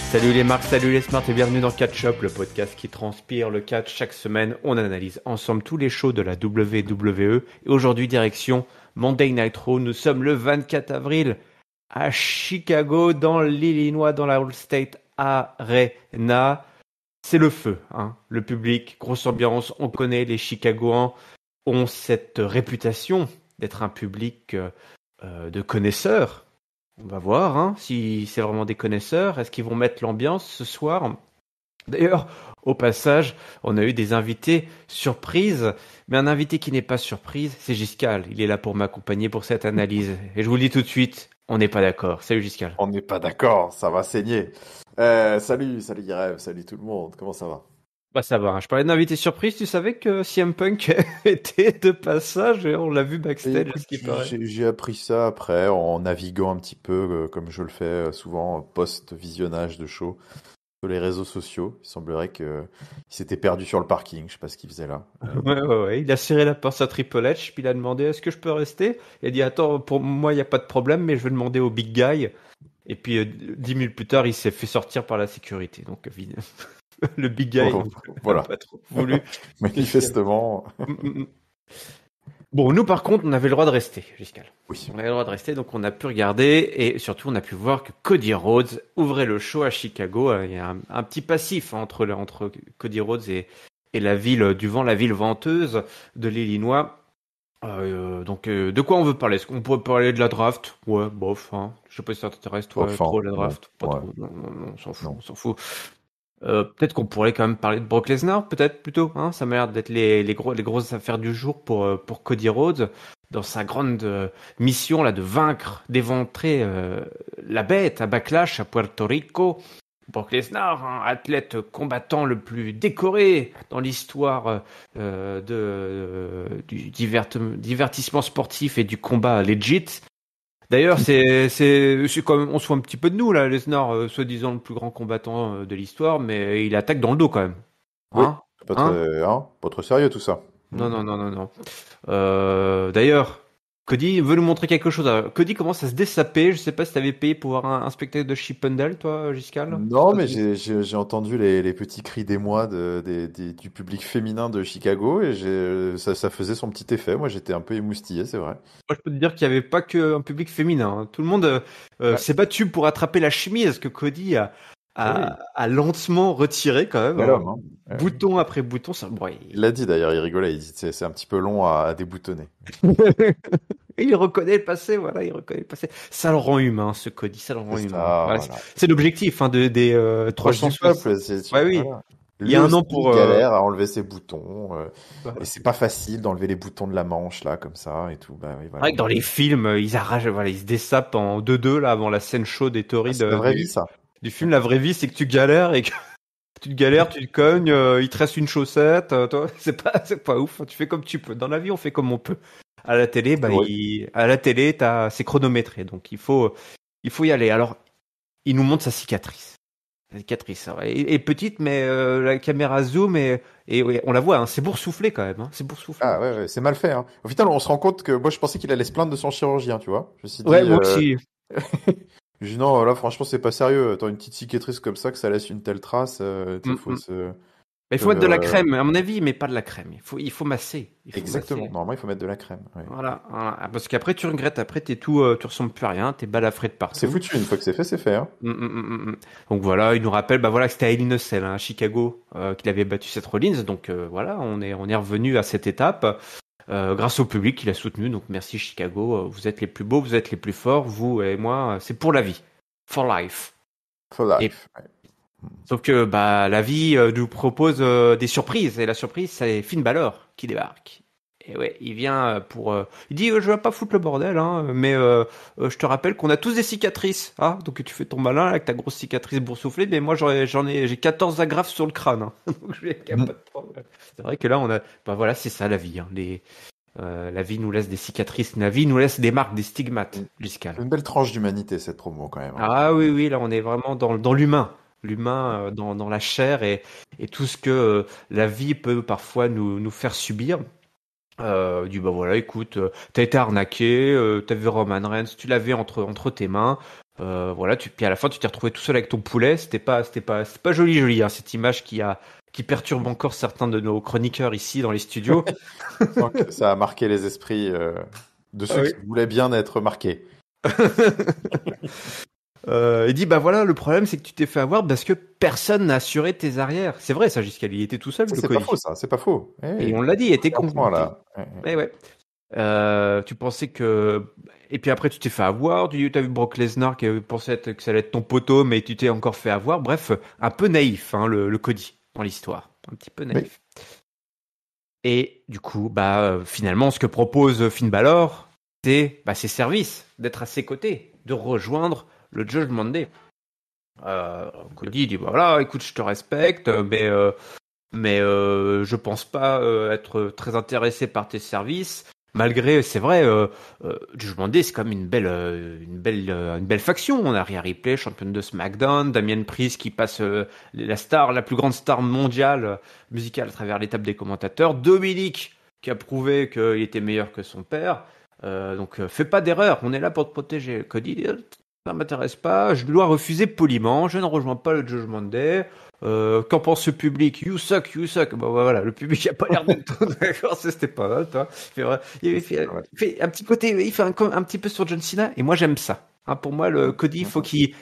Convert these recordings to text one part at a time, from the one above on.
Salut les marques, salut les smarts et bienvenue dans Catch Up, le podcast qui transpire le catch. Chaque semaine, on analyse ensemble tous les shows de la WWE. Et aujourd'hui, direction Monday Night Raw. Nous sommes le 24 avril à Chicago, dans l'Illinois, dans la Allstate Arena. C'est le feu, hein. Le public, grosse ambiance. On connaît, les Chicagoans ont cette réputation d'être un public de connaisseurs. On va voir, hein, si c'est vraiment des connaisseurs. Est-ce qu'ils vont mettre l'ambiance ce soir ? D'ailleurs, au passage, on a eu des invités surprises. Mais un invité qui n'est pas surprise, c'est Giscal. Il est là pour m'accompagner pour cette analyse. Et je vous le dis tout de suite, on n'est pas d'accord. Salut Giscal. On n'est pas d'accord, ça va saigner. Salut Guirève, salut tout le monde, comment ça va ? Bah ça va, hein. Je parlais d'invité surprise. Tu savais que CM Punk était de passage et on l'a vu backstage, Écoute, ce qui paraît. j'ai appris ça après en naviguant un petit peu, comme je le fais souvent post-visionnage de show sur les réseaux sociaux. Il semblerait qu'il s'était perdu sur le parking, je sais pas ce qu'il faisait là. Ouais. Il a serré la porte à Triple H, puis il a demandé est-ce que je peux rester ? Il a dit attends, pour moi il n'y a pas de problème, mais je vais demander au big guy. Et puis 10 minutes plus tard, il s'est fait sortir par la sécurité. Donc le big guy Voilà. n'a pas trop voulu. Manifestement. Bon, nous par contre, on avait le droit de rester, Giscal. Oui. On avait le droit de rester, donc on a pu regarder et surtout on a pu voir que Cody Rhodes ouvrait le show à Chicago. Il y a un petit passif entre Cody Rhodes et la ville du vent, la ville venteuse de l'Illinois. Donc de quoi on veut parler ? Est-ce qu'on pourrait parler de la draft ? Ouais, bof. Hein. Je sais pas si ça t'intéresse toi trop la draft. Non, pas trop. Non, on s'en fout. Peut-être qu'on pourrait quand même parler de Brock Lesnar, peut-être plutôt. Hein, ça m'a l'air d'être les grosses affaires du jour pour Cody Rhodes dans sa grande mission là de vaincre, d'éventrer la bête à Backlash à Puerto Rico. Brock Lesnar, hein, athlète combattant le plus décoré dans l'histoire du divertissement sportif et du combat legit. D'ailleurs, c'est quand même, on se fout un petit peu de nous là, Lesnar, soi-disant le plus grand combattant de l'histoire, mais il attaque dans le dos quand même. Hein ? Oui, pas très sérieux tout ça. Non. D'ailleurs, Cody veut nous montrer quelque chose. Cody commence à se dessaper. Je sais pas si t'avais payé pour voir un spectacle de Chippendale, toi, Giscal ? Non, mais j'ai entendu les petits cris d'émoi du public féminin de Chicago et ça faisait son petit effet. Moi, j'étais un peu émoustillé, c'est vrai. Moi, je peux te dire qu'il n'y avait pas qu'un public féminin. Hein. Tout le monde s'est battu pour attraper la chemise que Cody a lentement retiré quand même. Quel homme, hein. Bouton après bouton. Ça... Bon, Il l'a dit d'ailleurs, il rigolait, il dit c'est un petit peu long à déboutonner. Il reconnaît le passé, voilà, il reconnaît le passé. Ça le rend humain, ce Cody, ça le rend humain. Voilà. C'est l'objectif hein, des 300 du peuple, ouais, oui. Voilà. Il y a un an pour galère à enlever ses boutons et c'est pas facile d'enlever les boutons de la manche là comme ça et tout. Bah oui, voilà. Ouais, dans les films, ils arrachent, voilà, ils se dessapent en 2-2 là avant la scène chaude et torride. C'est la vraie vie ça. Du film La vraie vie, c'est que tu galères et que tu te cognes, il te reste une chaussette, toi, c'est pas ouf. Tu fais comme tu peux. Dans la vie, on fait comme on peut. À la télé, c'est chronométré, donc il faut y aller. Alors, il nous montre sa cicatrice. La cicatrice, est petite, mais la caméra zoom et on la voit. Hein, c'est boursouflé quand même. Hein, c'est boursouflé. Ah ouais, c'est mal fait. Hein. Au final, on se rend compte que moi, je pensais qu'il allait se plaindre de son chirurgien, tu vois. Je me suis dit, moi aussi. Je dis non, là, franchement, c'est pas sérieux. T'as une petite cicatrice comme ça que ça laisse une telle trace. Il faut mettre de la crème, à mon avis, mais pas de la crème. Il faut masser. Exactement. Masser. Normalement, il faut mettre de la crème. Ouais. Voilà. Parce qu'après, tu regrettes. Après, tu ressembles plus à rien. T'es balafré de partout. C'est foutu. Une fois que c'est fait, c'est fait. Hein. Donc voilà, il nous rappelle, que c'était à Hell in a Cell, hein, à Chicago, qu'il avait battu Seth Rollins. Donc voilà, on est revenu à cette étape. Grâce au public qui l'a soutenu. Donc merci Chicago. Vous êtes les plus beaux, vous êtes les plus forts. Vous et moi, c'est pour la vie. For life. For life. Ouais. Sauf que la vie nous propose des surprises et la surprise c'est Finn Balor qui débarque. Et ouais, il vient il dit je vais pas foutre le bordel hein, mais je te rappelle qu'on a tous des cicatrices. Ah, donc tu fais ton malin avec ta grosse cicatrice boursouflée, mais moi j'ai 14 agrafes sur le crâne. Hein. Donc je pas de problème. C'est vrai que là on a voilà, c'est ça la vie hein. La vie nous laisse des cicatrices, la vie nous laisse des marques, des stigmates, Giscal. Une belle tranche d'humanité cette promo quand même. Hein. Ah oui, là on est vraiment dans l'humain. L'humain dans la chair et tout ce que la vie peut parfois nous faire subir. Dit voilà, écoute, t'as été arnaqué, t'as vu Roman Reigns, tu l'avais entre tes mains, Voilà, puis à la fin, tu t'es retrouvé tout seul avec ton poulet. C'était pas joli, hein, cette image qui perturbe encore certains de nos chroniqueurs ici dans les studios. Donc, ça a marqué les esprits de Ah ceux oui. qui voulaient bien être marqués. Il dit bah voilà, le problème c'est que tu t'es fait avoir parce que personne n'a assuré tes arrières. C'est vrai ça, Giscard, il était tout seul, Ça, le c'est pas Cody. faux, ça, c'est pas faux. Et Eh, on l'a dit, il était un point là. Eh ouais. Tu pensais que et puis après tu t'es fait avoir. T'as vu Brock Lesnar qui pensait que ça allait être ton poteau, mais tu t'es encore fait avoir. Bref, un peu naïf, hein, le Cody dans l'histoire, un petit peu Oui. naïf. Et du coup, finalement, ce que propose Finn Balor, c'est ses services, d'être à ses côtés, de rejoindre le Judgment Day. Cody dit voilà, écoute, je te respecte, mais je pense pas être très intéressé par tes services. Malgré, c'est vrai, Judgment Day, c'est comme une belle faction. On a Rhea Ripley, championne de SmackDown, Damien Priest qui passe la plus grande star mondiale musicale à travers l'étape des commentateurs, Dominic qui a prouvé qu'il était meilleur que son père. Donc, fais pas d'erreur. On est là pour te protéger. Cody dit, ça m'intéresse pas. Je dois refuser poliment. Je ne rejoins pas le Judgment Day. Qu'en pense le public? You suck, you suck. Bon, voilà, le public a pas l'air d'être d'accord, c'était pas mal, toi. Il fait un petit côté, il fait un petit peu sur John Cena, et moi j'aime ça. Hein, pour moi, le Cody, il faut qu'il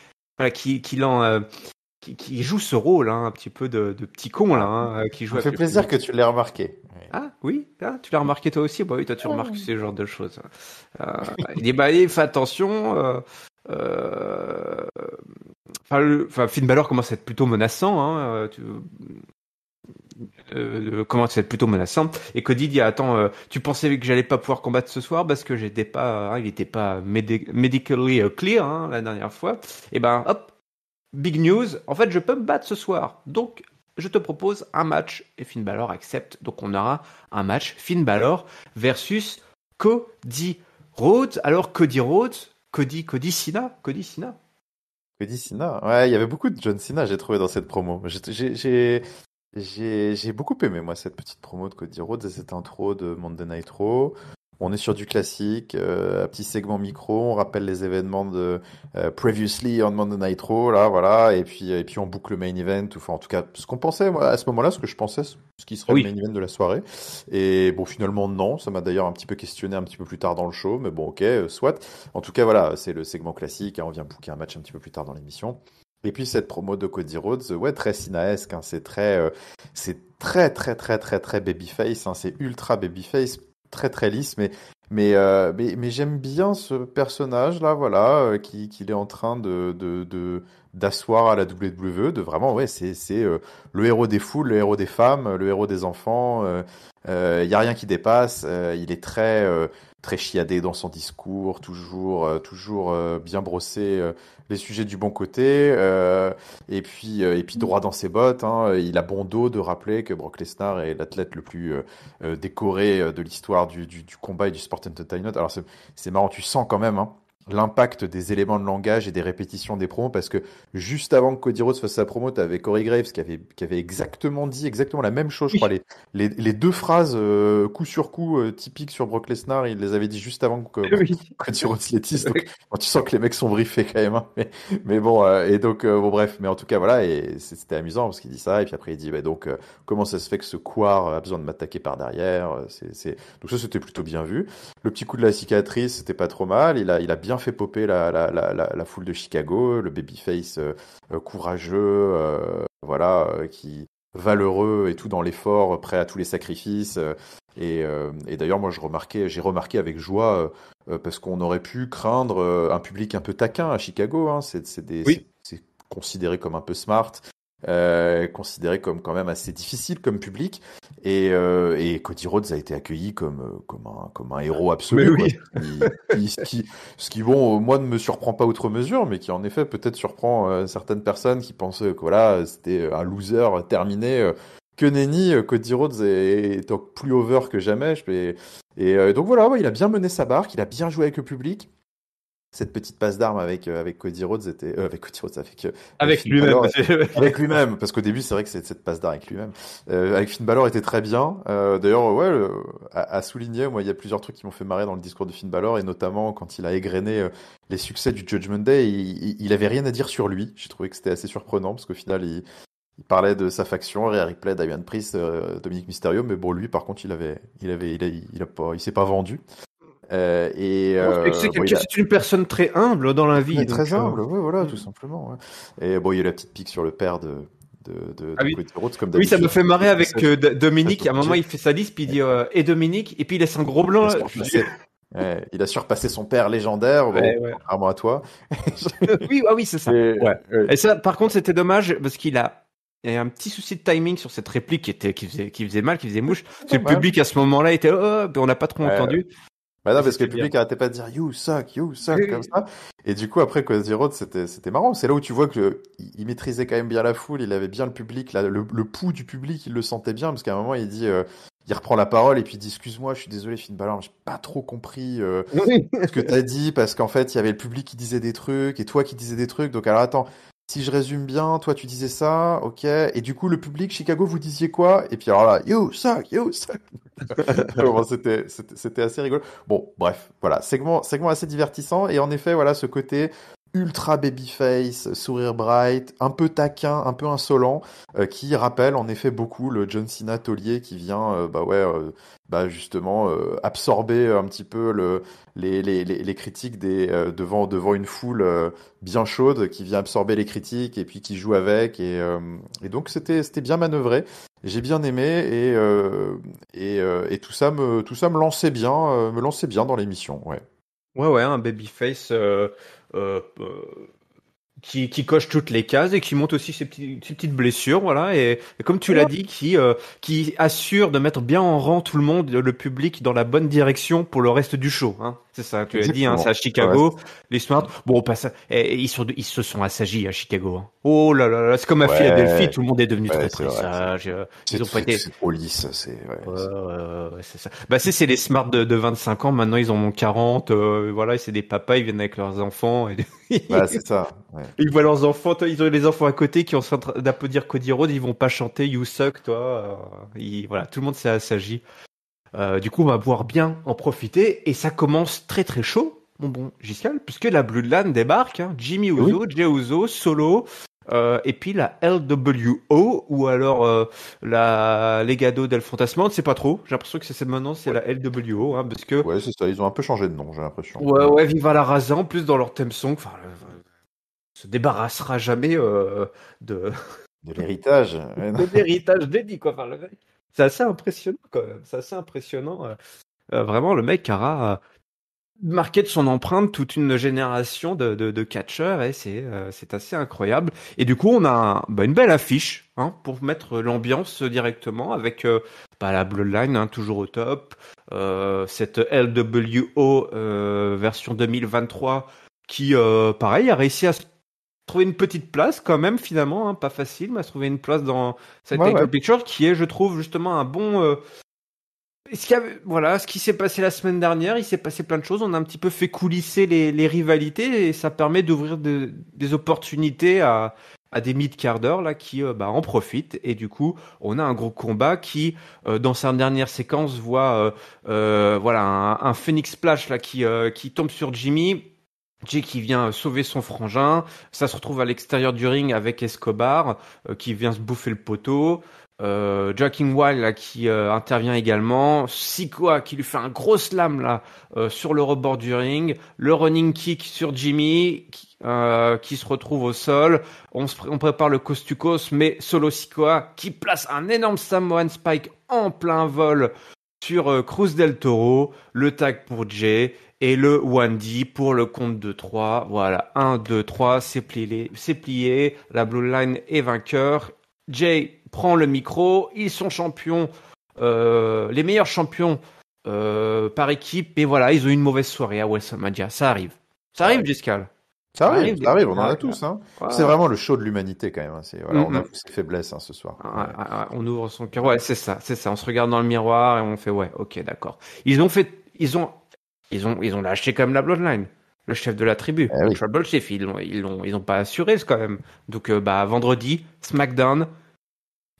joue ce rôle, hein, un petit peu de petit con là, hein, qui joue Ça me avec fait le plaisir public. que tu l'aies remarqué. Ah oui, ah, tu l'as remarqué toi aussi? Bah oui, toi tu remarques ce genre de choses. Il dit il fait attention. Euh, Finn Balor commence à être plutôt menaçant, hein, commence à être plutôt menaçant. Et Cody dit attends, tu pensais que j'allais pas pouvoir combattre ce soir parce que j'étais pas, il était pas medically clear la dernière fois. Et hop, big news. En fait, je peux me battre ce soir. Donc je te propose un match et Finn Balor accepte. Donc on aura un match Finn Balor versus Cody Rhodes. Alors Cody Rhodes, Cody Cena. Cody Cena. Ouais, il y avait beaucoup de John Cena, j'ai trouvé dans cette promo. J'ai beaucoup aimé, moi, cette petite promo de Cody Rhodes et cette intro de Monday Night Raw. On est sur du classique, un petit segment micro, on rappelle les événements de Previously on Monday Night Raw, là, voilà, et puis on boucle le main event, enfin, en tout cas, ce qu'on pensait, moi, à ce moment-là, ce que je pensais, ce qui serait le Oui. main event de la soirée. Et bon, finalement, non, ça m'a d'ailleurs un petit peu questionné un petit peu plus tard dans le show, mais bon, ok, soit. En tout cas, voilà, c'est le segment classique, hein, on vient booker un match un petit peu plus tard dans l'émission. Et puis cette promo de Cody Rhodes, ouais, très Cena-esque, hein, c'est très très très très très babyface, hein, c'est ultra babyface, très très lisse, mais j'aime bien ce personnage là, voilà, qu'il est en train d'asseoir à la WWE, de vraiment, ouais, c'est le héros des foules, le héros des femmes, le héros des enfants. Il y a rien qui dépasse. Il est très chiadé dans son discours, toujours bien brossé les sujets du bon côté, et puis droit dans ses bottes, hein. Il a bon dos de rappeler que Brock Lesnar est l'athlète le plus décoré de l'histoire du combat et du sport entertainment. Alors c'est marrant, tu sens quand même, hein, l'impact des éléments de langage et des répétitions des promos, parce que juste avant que Cody Rhodes fasse sa promo, t'avais Corey Graves qui avait exactement dit exactement la même chose, je crois, Oui. les deux phrases coup sur coup typiques sur Brock Lesnar, il les avait dit juste avant que Oui. Cody Rhodes les dise, donc quand tu sens que les mecs sont briefés quand même, hein. Mais bon, et donc bon bref, mais en tout cas voilà, et c'était amusant parce qu'il dit ça, et puis après il dit bah, donc comment ça se fait que ce couard a besoin de m'attaquer par derrière, donc ça c'était plutôt bien vu. Le petit coup de la cicatrice, c'était pas trop mal. Il a bien fait popper la foule de Chicago, le babyface courageux, voilà, qui valeureux et tout dans l'effort, prêt à tous les sacrifices. Et d'ailleurs, moi, j'ai remarqué avec joie, parce qu'on aurait pu craindre un public un peu taquin à Chicago, hein. Oui. C'est considéré comme un peu smart. Considéré comme quand même assez difficile comme public, et Cody Rhodes a été accueilli comme un héros Mais absolu, quoi. oui. Ce qui, bon, moi ne me surprend pas outre mesure, mais qui en effet peut-être surprend certaines personnes qui pensaient que voilà, c'était un loser terminé. Que nenni, Cody Rhodes est donc plus over que jamais. Donc voilà, ouais, il a bien mené sa barque, il a bien joué avec le public. cette petite passe d'armes avec Cody Rhodes était avec Cody Rhodes avec Finn lui-même. Balor, avec lui-même parce qu'au début c'est vrai que cette passe d'armes avec lui-même avec Finn Balor était très bien. D'ailleurs ouais à souligner, moi il y a plusieurs trucs qui m'ont fait marrer dans le discours de Finn Balor et notamment quand il a égrené les succès du Judgment Day, il avait rien à dire sur lui. J'ai trouvé que c'était assez surprenant parce qu'au final il parlait de sa faction, Rhea Ripley, Damian Priest, Dominic Mysterio, mais bon lui par contre il s'est pas vendu. C'est Bon, c'est une personne très humble dans la vie. il est Donc, très humble, ouais, voilà, tout simplement. Ouais. Et bon, il y a eu la petite pique sur le père de oui. Cody Rhodes, comme Oui, ça d'habitude. me fait marrer avec Dominique. À un moment, obligé. il fait sa liste, puis il dit et Dominique, et puis il laisse un gros Il blanc. a surpassé, ouais, il a surpassé son père légendaire, bon, Ouais, ouais. contrairement à toi. Oui, ah oui, c'est ça. Et, Ouais. Et ça, par contre, c'était dommage parce il y a un petit souci de timing sur cette réplique qui faisait mal, qui faisait mouche. Parce que le public à ce moment-là était, oh, on n'a pas trop entendu. bah non, Et parce que c'était le public bien. arrêtait pas de dire you suck, Oui, comme oui. ça. Et du coup, après, Cody Rhodes, c'était marrant. C'est là où tu vois que il maîtrisait quand même bien la foule, il avait bien le public, le pouls du public, il le sentait bien, parce qu'à un moment, il dit, il reprend la parole et puis il dit, excuse-moi, je suis désolé, Finn Balor, j'ai pas trop compris, Oui. ce que t'as dit, parce qu'en fait, il y avait le public qui disait des trucs et toi qui disais des trucs. Donc, alors attends, si je résume bien, toi tu disais ça, ok. Et du coup, le public, Chicago, vous disiez quoi? Et puis alors là, you suck, you suck. Bon, c'était assez rigolo. Bon, bref, voilà, segment assez divertissant. Et en effet, voilà, ce côté ultra babyface, sourire bright, un peu taquin, un peu insolent, qui rappelle en effet beaucoup le John Cena taulier qui vient, bah justement, absorber un petit peu les critiques devant une foule bien chaude, qui vient absorber les critiques et puis qui joue avec. Et donc c'était bien manœuvré. J'ai bien aimé et tout ça me lançait bien dans l'émission, ouais. Ouais, un babyface euh, euh, qui coche toutes les cases et qui monte aussi ses petites blessures, voilà. Et comme tu l'as dit, qui assure de mettre bien en rang tout le monde, le public, dans la bonne direction pour le reste du show. Hein. C'est ça, tu l'as dit, hein, c'est Exactement. à Ouais, Chicago. Les Smart, bon, on passe. Ils se sont assagis à Chicago. Hein. Oh là là là, c'est comme à Philadelphie, ouais, tout le monde est devenu ouais, très c'est très vrai. sage. Ils ont pas été. C'est trop lisse, Ouais, c'est ça. Bah, c'est les Smart de 25 ans. Maintenant, ils en ont 40. Voilà, et c'est des papas, ils viennent avec leurs enfants. Et... bah, c'est ça. Ouais. Ils voient leurs enfants, toi, ils ont les enfants à côté qui sont en train d'applaudir Cody Rhodes, ils vont pas chanter You Suck, toi. Voilà, tout le monde s'est assagi. Du coup, on va pouvoir bien en profiter et ça commence très très chaud, mon bon Giscal, puisque la Bloodline débarque, hein, Jimmy Oui. Uso, Jey Uso, Solo, et puis la LWO ou alors la Legado del Fantasma, on ne sait pas trop. J'ai l'impression que maintenant c'est Ouais, la LWO, hein, parce que ouais, c'est ça. Ils ont un peu changé de nom, j'ai l'impression. ouais, Viva la Raza en plus dans leur theme song. Enfin, se débarrassera jamais de De l'héritage. Ouais, non. de l'héritage dédié quoi. Enfin, c'est assez impressionnant quand même. C'est assez impressionnant. Vraiment, le mec aura marqué de son empreinte toute une génération de catcheurs et c'est assez incroyable. Et du coup, on a une belle affiche hein, pour mettre l'ambiance directement avec la Bloodline hein, toujours au top, cette LWO version 2023 qui, pareil, a réussi à se trouver une petite place quand même finalement, hein, pas facile, mais à se trouver une place dans cette Ouais, ouais. Title Picture qui est, je trouve, justement un bon voilà, ce qui s'est passé la semaine dernière, il s'est passé plein de choses. On a un petit peu fait coulisser les rivalités et ça permet d'ouvrir des opportunités à des mid-carders là qui en profitent. Et du coup, on a un gros combat qui, dans sa dernière séquence, voit voilà un Phoenix Splash là qui tombe sur Jimmy. Jay qui vient sauver son frangin, ça se retrouve à l'extérieur du ring avec Escobar qui vient se bouffer le poteau. Jacking Wild là, qui intervient également, Sikoa qui lui fait un gros slam là sur le rebord du ring, le running kick sur Jimmy qui se retrouve au sol, on prépare le coast to coast, mais Solo Sikoa qui place un énorme Samoan Spike en plein vol sur Cruz del Toro, le tag pour Jay et le 1D pour le compte de 3. Voilà, 1, 2, 3, c'est plié, la Bloodline est vainqueur. Jay prend le micro, ils sont champions, les meilleurs champions par équipe, et voilà, ils ont eu une mauvaise soirée à WrestleMania. Ça arrive. Ça Ça arrive, arrive. Giscal. Ça arrive, on en a Ça tous, hein. C'est arrive. vraiment le show de l'humanité, quand même, hein. Voilà, on avoue ses faiblesses, hein, ce soir. Ouais. On ouvre son cœur. Ouais, c'est ça. On se regarde dans le miroir et on fait ouais, ok, d'accord. Ils ont lâché quand même la Bloodline. le chef de la tribu, Eh le oui. Tribal Chief. Ils ont pas assuré quand même. Donc, vendredi, SmackDown,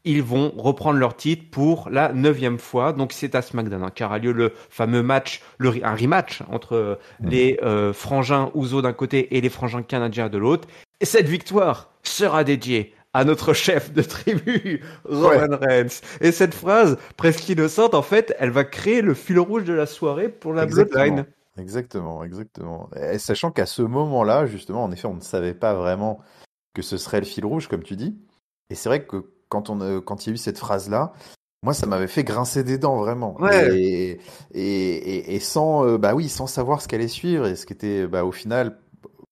ils vont reprendre leur titre pour la 9e fois. Donc, c'est à SmackDown car a lieu le fameux match, un rematch entre les frangins Uso d'un côté et les frangins canadiens de l'autre. Et cette victoire sera dédiée à notre chef de tribu, Ouais, Roman Reigns. Et cette phrase, presque innocente, en fait, elle va créer le fil rouge de la soirée pour la Bloodline. exactement. Exactement, exactement. Et sachant qu'à ce moment-là, justement, en effet, on ne savait pas vraiment que ce serait le fil rouge, comme tu dis. Et c'est vrai que quand il y a eu cette phrase-là, moi, ça m'avait fait grincer des dents, vraiment. Ouais, Et sans, bah oui, sans savoir ce qu'allait suivre, et ce qui était, bah, au final,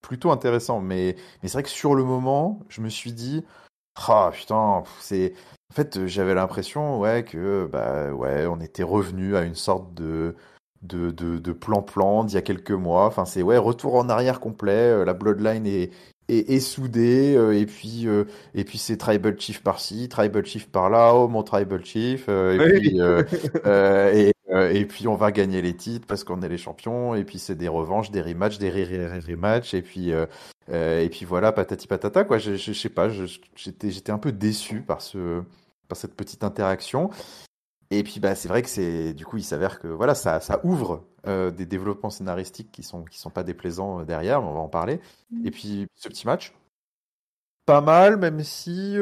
plutôt intéressant. Mais c'est vrai que sur le moment, je me suis dit, ah putain, En fait, j'avais l'impression, ouais, que, bah, ouais, on était revenu à une sorte de plan-plan d'il y a quelques mois. Enfin, c'est, ouais, retour en arrière complet. La Bloodline est soudée. Et puis c'est Tribal Chief par-ci, Tribal Chief par-là. Oh, mon Tribal Chief. oui. Et puis on va gagner les titres parce qu'on est les champions. Et puis c'est des revanches, des rematchs, des rematchs. Et puis voilà, patati patata, quoi. Je sais pas, j'étais un peu déçu par cette petite interaction. Et puis bah c'est vrai que du coup il s'avère que voilà ça ouvre des développements scénaristiques qui sont pas déplaisants derrière, mais on va en parler. Et puis ce petit match, pas mal, même si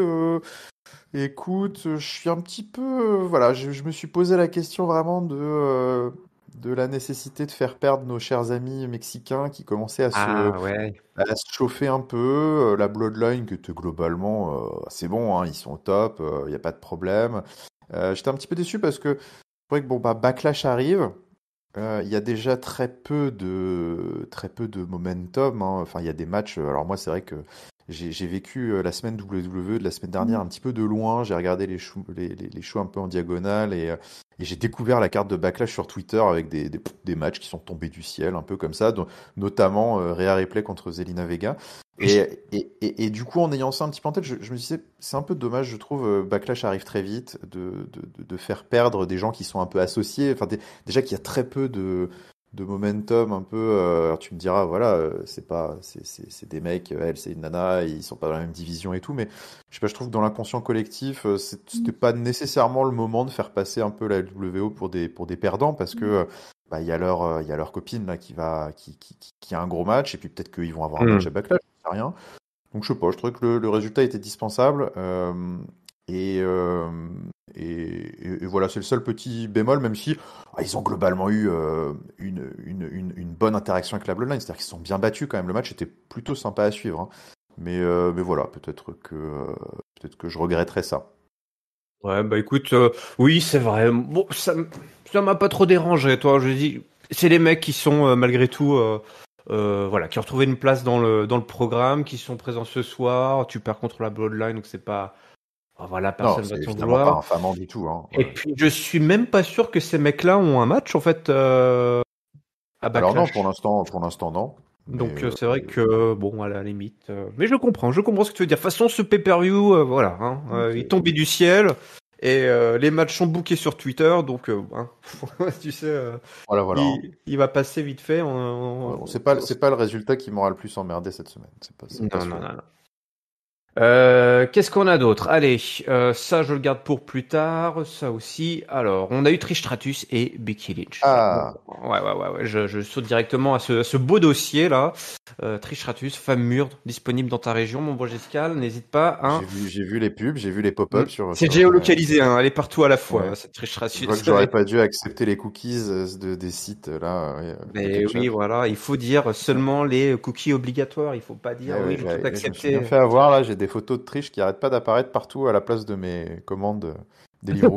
écoute, je suis un petit peu voilà, je me suis posé la question vraiment de la nécessité de faire perdre nos chers amis mexicains qui commençaient Ah ouais. à se chauffer un peu. La Bloodline qui était globalement c'est bon, hein, ils sont au top, il n'y a pas de problème. J'étais un petit peu déçu parce que c'est vrai que bon bah Backlash arrive. Il y a déjà très peu de momentum, hein. Enfin, il y a des matchs. Alors moi, c'est vrai que j'ai vécu la semaine WWE de la semaine dernière un petit peu de loin. J'ai regardé les shows un peu en diagonale et j'ai découvert la carte de Backlash sur Twitter avec des matchs qui sont tombés du ciel, un peu comme ça, notamment Rhea Ripley contre Zelina Vega. Et du coup, en ayant ça un petit peu en tête, je me disais, c'est un peu dommage, je trouve, Backlash arrive très vite, de faire perdre des gens qui sont un peu associés. Enfin, déjà qu'il y a très peu de momentum un peu. Alors tu me diras, voilà, c'est des mecs, elle c'est une nana, ils sont pas dans la même division et tout, mais je sais pas, je trouve que dans l'inconscient collectif, c'était pas nécessairement le moment de faire passer un peu la LWO pour des perdants parce que bah, il y a leur copine là qui a un gros match et puis peut-être qu'ils vont avoir un match à Hmm. Backlash, je sais rien. Donc je sais pas, je trouvais que le résultat était dispensable. Et, euh, et voilà, c'est le seul petit bémol, même si ils ont globalement eu une bonne interaction avec la Bloodline, c'est-à-dire qu'ils se sont bien battus quand même. Le match était plutôt sympa à suivre, hein. Mais voilà, peut-être que je regretterais ça. Ouais, bah écoute, oui, c'est vrai. Bon, ça m'a pas trop dérangé, toi. Je dis, c'est les mecs qui sont malgré tout, voilà, qui ont retrouvé une place dans le programme, qui sont présents ce soir. Tu perds contre la Bloodline, donc c'est pas, oh, voilà, Non, personne va c'est t'en évidemment pas vouloir. infamant du tout, hein. Et Ouais. puis, je suis même pas sûr que ces mecs-là ont un match en fait à Alors non, pour Backlash. l'instant non. Mais Donc c'est vrai que bon, à la limite, mais je comprends ce que tu veux dire. De toute façon, ce pay-per-view, voilà, hein, il ok. tombait du ciel et les matchs sont bookés sur Twitter, donc hein, tu sais, Voilà, voilà, hein. il va passer vite fait. Ouais, bon, c'est pas le résultat qui m'aura le plus emmerdé cette semaine. C'est pas Non, non, celui-là. non, non. Qu'est-ce qu'on a d'autre? Allez, ça je le garde pour plus tard, ça aussi. Alors, on a eu Trish Stratus et Becky Lynch. Voilà. Bon, Ah, ouais. Je saute directement à ce beau dossier là. Trish Stratus, femme mûre, disponible dans ta région, mon Bogescal. N'hésite pas, hein. j'ai vu les pubs, j'ai vu les pop-ups C'est ouais. géolocalisé, hein. Elle est partout à la fois, Ouais. hein, cette Trish Je vois que Stratus. j'aurais pas dû accepter les cookies des sites là, ouais, de Mais oui, ketchup. voilà, il faut dire seulement les cookies obligatoires. Il faut pas dire oui, j'ai tout Je me suis bien accepté. fait avoir là, j'ai des photos de triche qui arrêtent pas d'apparaître partout à la place de mes commandes Deliveroo.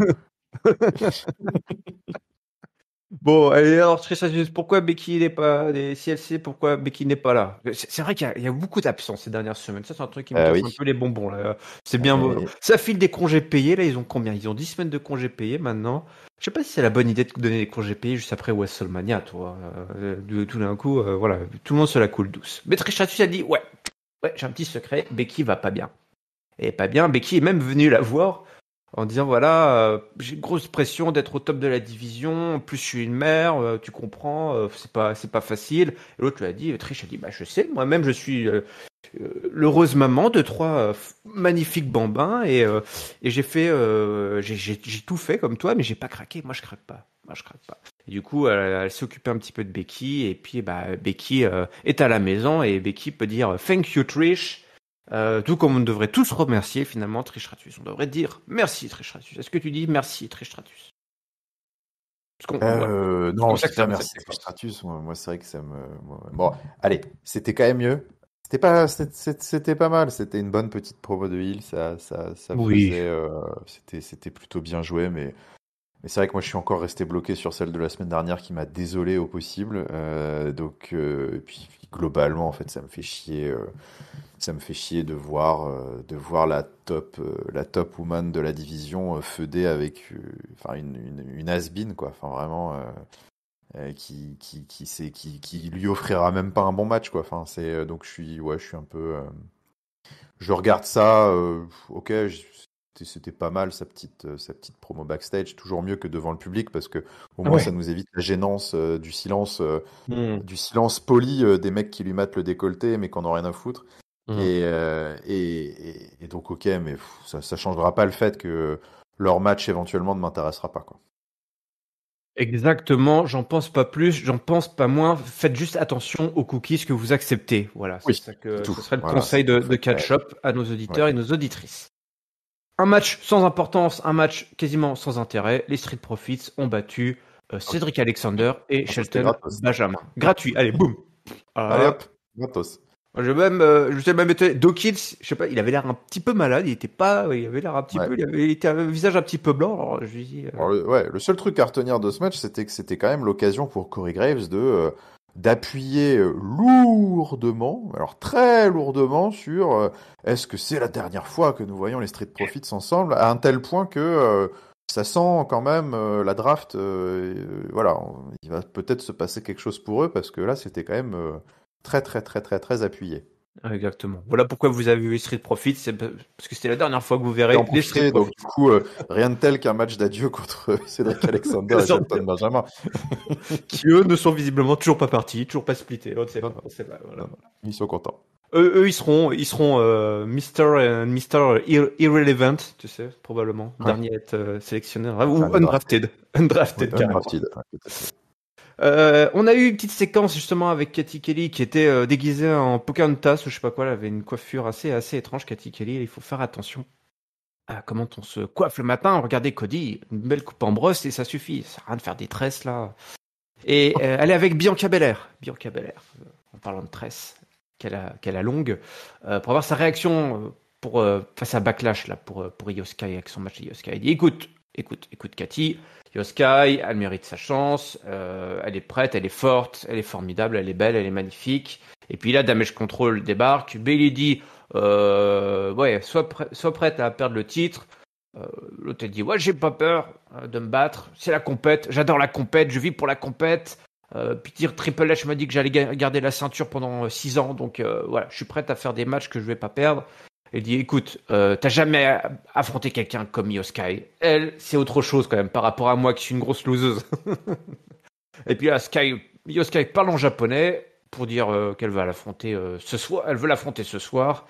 Bon, et alors très sérieuse, pourquoi Becky n'est pas des CLC, pourquoi Becky n'est pas là? C'est vrai qu'il y a beaucoup d'absents ces dernières semaines. Ça, c'est un truc qui me casse un Oui. peu les bonbons là. C'est bien beau. Et- Ça file des congés payés là. Ils ont combien? Ils ont 10 semaines de congés payés maintenant. Je sais pas si c'est la bonne idée de donner des congés payés juste après WrestleMania, toi. Tout d'un coup, voilà, tout le monde se la coule douce. Mais Trish Stratus a dit ouais, j'ai un petit secret. Becky va pas bien. Et pas bien. Becky est même venue la voir en disant voilà, j'ai une grosse pression d'être au top de la division. En plus, je suis une mère, tu comprends, c'est pas facile. Et l'autre lui a dit, Trish a dit, bah je sais, moi-même je suis l'heureuse maman de trois magnifiques bambins et j'ai fait, j'ai tout fait comme toi, mais j'ai pas craqué. Moi, je craque pas. Moi, je craque pas. Et du coup, elle s'est occupée un petit peu de Becky et puis bah Becky est à la maison et Becky peut dire thank you Trish. Tout comme on devrait tous remercier finalement Trish Stratus. On devrait dire merci Trish Stratus. Est-ce que tu dis merci Trish Stratus? Non, je dis pas merci Trish Stratus. Moi, c'est vrai que ça me. Bon, allez, c'était quand même mieux. C'était pas mal. C'était une bonne petite promo de Hill. Ça oui. faisait. C'était plutôt bien joué, mais c'est vrai que moi, je suis encore resté bloqué sur celle de la semaine dernière qui m'a désolé au possible. Donc, et puis globalement, en fait, ça me fait chier. Ça me fait chier de voir la top woman de la division feuder avec enfin une has-been quoi. Enfin vraiment qui lui offrira même pas un bon match quoi. Enfin c'est donc je suis un peu je regarde ça OK, c'était pas mal sa petite promo backstage, toujours mieux que devant le public parce que au moins ça nous évite la gênance du silence poli des mecs qui lui matent le décolleté mais qu'on en a rien à foutre. Et donc ok, mais ça changera pas le fait que leur match éventuellement ne m'intéressera pas quoi. Exactement, j'en pense pas plus, j'en pense pas moins. Faites juste attention aux cookies que vous acceptez. Voilà, Oui, c'est ça que tout. ce serait le Voilà, conseil c'est de catch-up à nos auditeurs et nos auditrices. Un match sans importance, un match quasiment sans intérêt. Les Street Profits ont battu Cédric Alexander et Shelton Benjamin. Gratuit, allez, boum. Allez hop, gratos. Je sais même été Dawkins, je sais pas, il avait l'air un petit peu malade, il avait l'air un petit peu, il était un visage un petit peu blanc. Alors je lui dis. Alors, le seul truc à retenir de ce match, c'était que c'était quand même l'occasion pour Corey Graves d'appuyer lourdement, alors très lourdement sur est-ce que c'est la dernière fois que nous voyons les Street Profits ensemble, à un tel point que ça sent quand même la draft. Voilà, il va peut-être se passer quelque chose pour eux parce que là, c'était quand même très très très très très appuyé. Exactement. Voilà pourquoi vous avez vu les Street Profits, c'est parce que c'était la dernière fois que vous verrez les Street Profits. Donc du coup, rien de tel qu'un match d'adieu contre Cédric Alexander et Shelton Benjamin. Qui eux ne sont visiblement toujours pas partis, toujours pas splittés. On ne sait pas. Voilà. Ils sont contents. Eux, ils seront Mr. Irrelevant, tu sais, probablement. Dernier à être sélectionné. Ou undrafted. Undrafted, carrément. On a eu une petite séquence justement avec Cathy Kelly qui était déguisée en Pocahontas ou je sais pas quoi. Elle avait une coiffure assez étrange, Cathy Kelly. Il faut faire attention à comment on se coiffe le matin. Regardez Cody, une belle coupe en brosse et ça suffit. Ça sert à rien de faire des tresses là. Et elle est avec Bianca Belair. En parlant de tresses, qu'elle a longue, pour avoir sa réaction face à Backlash là pour Io Sky avec son match de Io Sky. Il dit écoute Cathy. Io Sky, elle mérite sa chance, elle est prête, elle est forte, elle est formidable, elle est belle, elle est magnifique. Et puis là, Damage Control débarque. Bayley dit, sois prête à perdre le titre. L'autre elle dit, ouais, j'ai pas peur de me battre. C'est la compète, j'adore la compète, je vis pour la compète. Puis Triple H m'a dit que j'allais garder la ceinture pendant 6 ans, donc voilà, je suis prête à faire des matchs que je vais pas perdre. Elle dit, écoute, t'as jamais affronté quelqu'un comme Io Sky. Elle, c'est autre chose quand même par rapport à moi qui suis une grosse loseuse. Et puis là, Io Sky parle en japonais pour dire qu'elle va l'affronter ce soir. Elle veut l'affronter ce soir.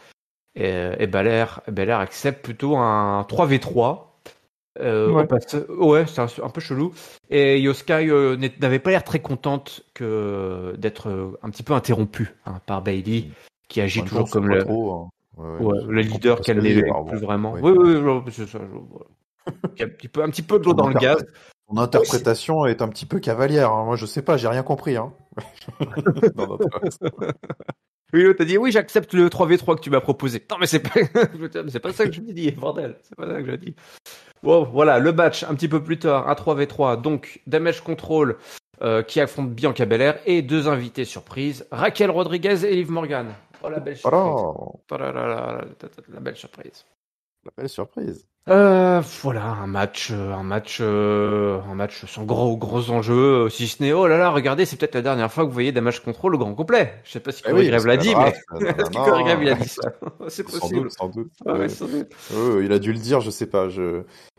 Et Belair accepte plutôt un 3v3. Ouais, c'est un peu chelou. Et Io Sky n'avait pas l'air très contente d'être un petit peu interrompue par Bayley, qui agit toujours comme le leader qu'elle n'est plus vraiment. Oui, c'est ça. Un petit peu de l'eau dans le gaz. Ton interprétation est un petit peu cavalière. Hein. Moi, je sais pas, j'ai rien compris. Hein. Oui, l'autre a dit oui, j'accepte le 3v3 que tu m'as proposé. Non, mais c'est pas ça que je dis, bordel. C'est pas ça que je dis. Bon, voilà, le match un petit peu plus tard, un 3v3. Donc, Damage Control qui affronte Bianca Belair et 2 invités surprises, Raquel Rodriguez et Liv Morgan. Oh, la belle surprise. La belle surprise. La belle surprise. Voilà, un match sans gros enjeux, si ce n'est, oh là là, regardez, c'est peut-être la dernière fois que vous voyez d'un match contrôle au grand complet. Je sais pas si Eh oui, Corey parce l'a que la dit, mais draft, est-ce que Corey nanana, il a dit ça? C'est sans possible. doute, sans doute. Ah ouais, sans doute. Il a dû le dire, je sais pas.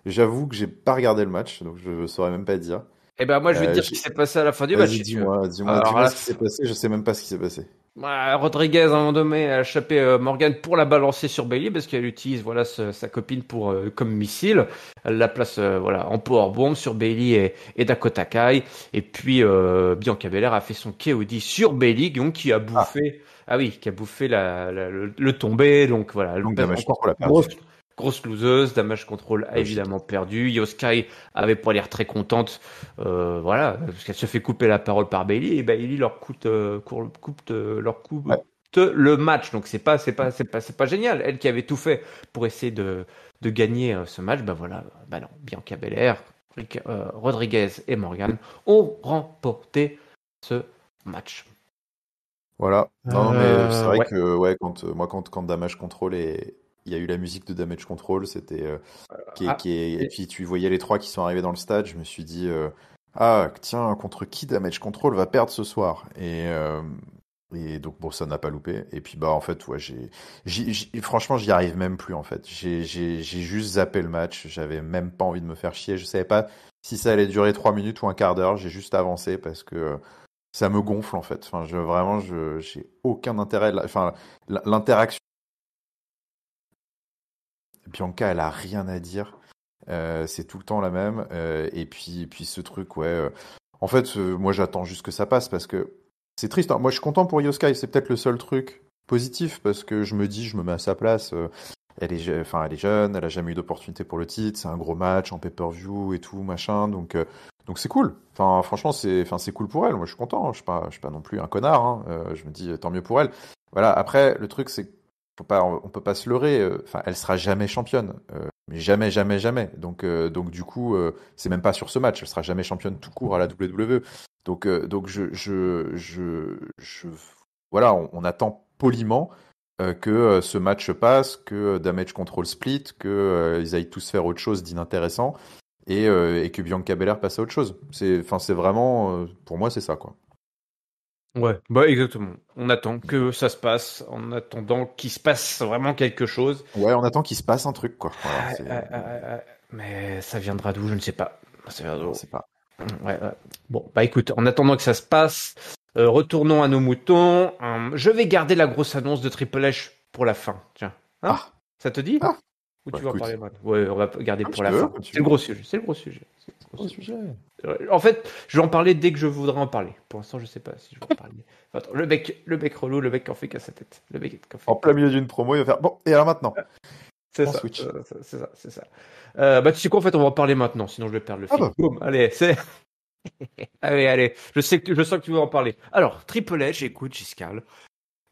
J'avoue que j'ai pas regardé le match, donc je saurais même pas dire. Eh ben, moi, je vais te Euh, dire ce qui j'ai- s'est passé à la fin du match, Vas-y, si tu veux. dis-moi, Alors dis-moi là, ce qui s'est passé. Je sais même pas ce qui s'est passé. Rodriguez, à un moment donné, a chopé Morgan pour la balancer sur Bailey parce qu'elle utilise voilà sa copine pour comme missile. Elle la place voilà en powerbomb sur Bailey et Dakota Kai. Et puis Bianca Belair a fait son KOD sur Bailey, donc qui a Ah, bouffé qui a bouffé le tombé. Donc voilà, elle donc pèse Damage encore Control a perdu. grosse loseuse. Damage Control a Logique. évidemment perdu. Io Sky avait pas l'air très contente, voilà, parce qu'elle se fait couper la parole par Bailey et Bailey leur leur coupe Ouais. le match. Donc c'est pas génial. Elle qui avait tout fait pour essayer de gagner ce match, bah voilà, bah non. Bianca Belair, Rodriguez et Morgan ont remporté ce match. Voilà. Non, mais c'est vrai Ouais. que ouais, quand Damage Control il y a eu la musique de Damage Control, c'était Ah, et puis tu voyais les trois qui sont arrivés dans le stade, je me suis dit ah tiens, contre qui Damage Control va perdre ce soir? Et donc bon, ça n'a pas loupé. Et puis bah en fait ouais, franchement j'y arrive même plus en fait. J'ai juste zappé le match. J'avais même pas envie de me faire chier. Je savais pas si ça allait durer 3 minutes ou un quart d'heure. J'ai juste avancé parce que ça me gonfle en fait. Enfin, vraiment, j'ai aucun intérêt. Enfin, l'interaction. Bianca, elle a rien à dire. C'est tout le temps la même. Et puis ce truc, ouais. En fait, moi, j'attends juste que ça passe parce que c'est triste, hein. Moi, je suis content pour Yoska. C'est peut-être le seul truc positif parce que je me dis, je me mets à sa place. Enfin, elle est jeune, elle a jamais eu d'opportunité pour le titre. C'est un gros match en pay-per-view et tout, machin. Donc c'est cool. Enfin, franchement, c'est cool pour elle. Moi, je suis content. Je suis pas non plus un connard, hein. Je me dis, tant mieux pour elle. Voilà. Après, le truc, c'est on peut pas se leurrer. Enfin, elle sera jamais championne. Mais jamais, jamais, jamais. Donc du coup, c'est même pas sur ce match. Elle sera jamais championne tout court à la WWE. Donc voilà, on attend poliment que ce match passe, que Damage Control split, que ils aillent tous faire autre chose d'inintéressant et que Bianca Belair passe à autre chose. C'est vraiment, pour moi, c'est ça, quoi. ouais, bah exactement. On attend que ça se passe, en attendant qu'il se passe vraiment quelque chose. Ouais, on attend qu'il se passe un truc, quoi. Voilà, Mais ça viendra d'où, je ne sais pas. Ça viendra on d'où. sait pas. Ouais, ouais. Bon, bah écoute, en attendant que ça se passe, retournons à nos moutons. Je vais garder la grosse annonce de Triple H pour la fin. Tiens, hein? Ah, Ça te dit? ah, Ou bah tu vas en écoute, parler maintenant? Ouais, on va garder comme pour tu la veux, fin. comme tu C'est le veux. gros sujet. C'est le gros sujet. C'est le gros Gros sujet. sujet. En fait, je vais en parler dès que je voudrais en parler. Pour l'instant, je sais pas si je vais en parler. Attends, le bec relou, le bec qui en fait qu'à sa tête. Le bec qui en fait. En plein milieu d'une promo, il va faire bon, et alors maintenant, C'est on ça, switch. c'est ça, c'est ça. Bah tu sais quoi, en fait, on va en parler maintenant, sinon je vais perdre le Ah fil. bah, Boum, allez, allez. Je sens que tu veux en parler. Alors, Triple H, écoute, Giscal,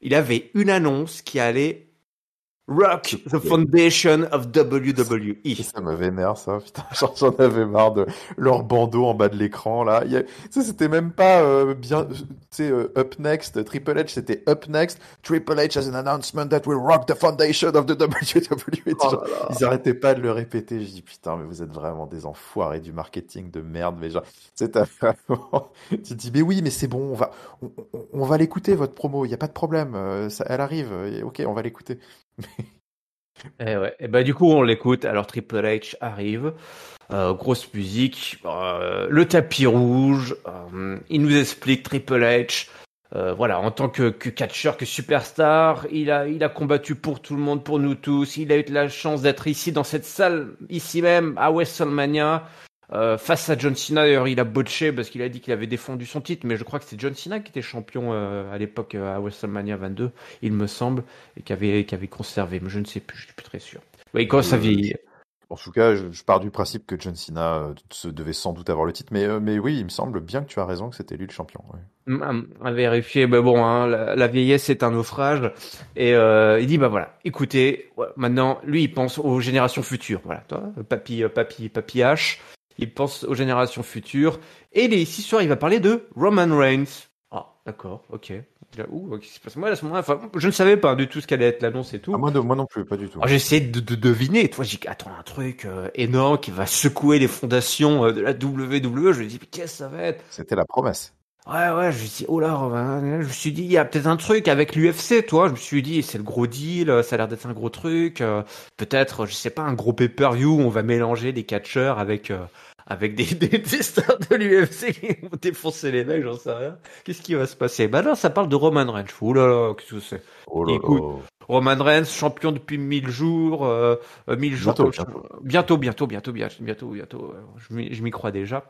il avait une annonce qui allait rock the foundation of WWE. ça me vénère, ça, putain, j'en avais marre de leur bandeau en bas de l'écran, là. Tu sais, c'était même pas bien, tu sais, Up Next, Triple H, c'était Up Next, Triple H has an announcement that will rock the foundation of the WWE. Oh Genre, là là. ils arrêtaient pas de le répéter. Je dis, putain, mais vous êtes vraiment des enfoirés du marketing de merde, mais genre, c'est vraiment... Tu te dis, mais oui, mais c'est bon, on va l'écouter, votre promo, il y a pas de problème, elle arrive, ok, on va l'écouter. Et ouais, et bah du coup on l'écoute. Alors Triple H arrive, grosse musique, le tapis rouge. Il nous explique Triple H. Voilà, en tant que catcheur, que superstar, il a combattu pour tout le monde, pour nous tous. Il a eu de la chance d'être ici dans cette salle, ici même à WrestleMania. Face à John Cena, d'ailleurs, il a botché parce qu'il a dit qu'il avait défendu son titre, mais je crois que c'est John Cena qui était champion à l'époque à WrestleMania 22, il me semble, et qui avait conservé, mais je ne sais plus, je suis plus très sûr. Oui, quand ça vieillit. En tout cas, je pars du principe que John Cena se devait sans doute avoir le titre, mais oui, il me semble bien que tu as raison que c'était lui le champion. Ouais. À vérifier, mais bon, hein, la vieillesse est un naufrage, et il dit bah voilà, écoutez, ouais, maintenant, lui il pense aux générations futures, voilà, toi, papy H, il pense aux générations futures, et ce soir il va parler de Roman Reigns. Ah, d'accord, ok. Là, qu'est-ce qui se passe? Moi, à ce moment-là, enfin, je ne savais pas du tout ce qu'allait être l'annonce et tout. Ah, moi non plus, pas du tout. Alors, j'ai essayé de deviner. Toi, j'ai dit, attends, un truc énorme qui va secouer les fondations de la WWE. Je me dis, mais qu'est-ce que ça va être? C'était la promesse. Ouais, je me suis dit, oh là, je me suis dit, il y a peut-être un truc avec l'UFC, toi. Je me suis dit, c'est le gros deal, ça a l'air d'être un gros truc. Peut-être, je sais pas, un gros pay-per-view où on va mélanger des catcheurs avec des stars de l'UFC qui vont défoncer les mecs, j'en sais rien. Qu'est-ce qui va se passer? Bah là, ça parle de Roman Reigns. Ouh là là, qu'est-ce que c'est? Oh là Écoute, là. Roman Reigns, champion depuis 1000 jours, 1000 jours. Bientôt. Je m'y crois déjà.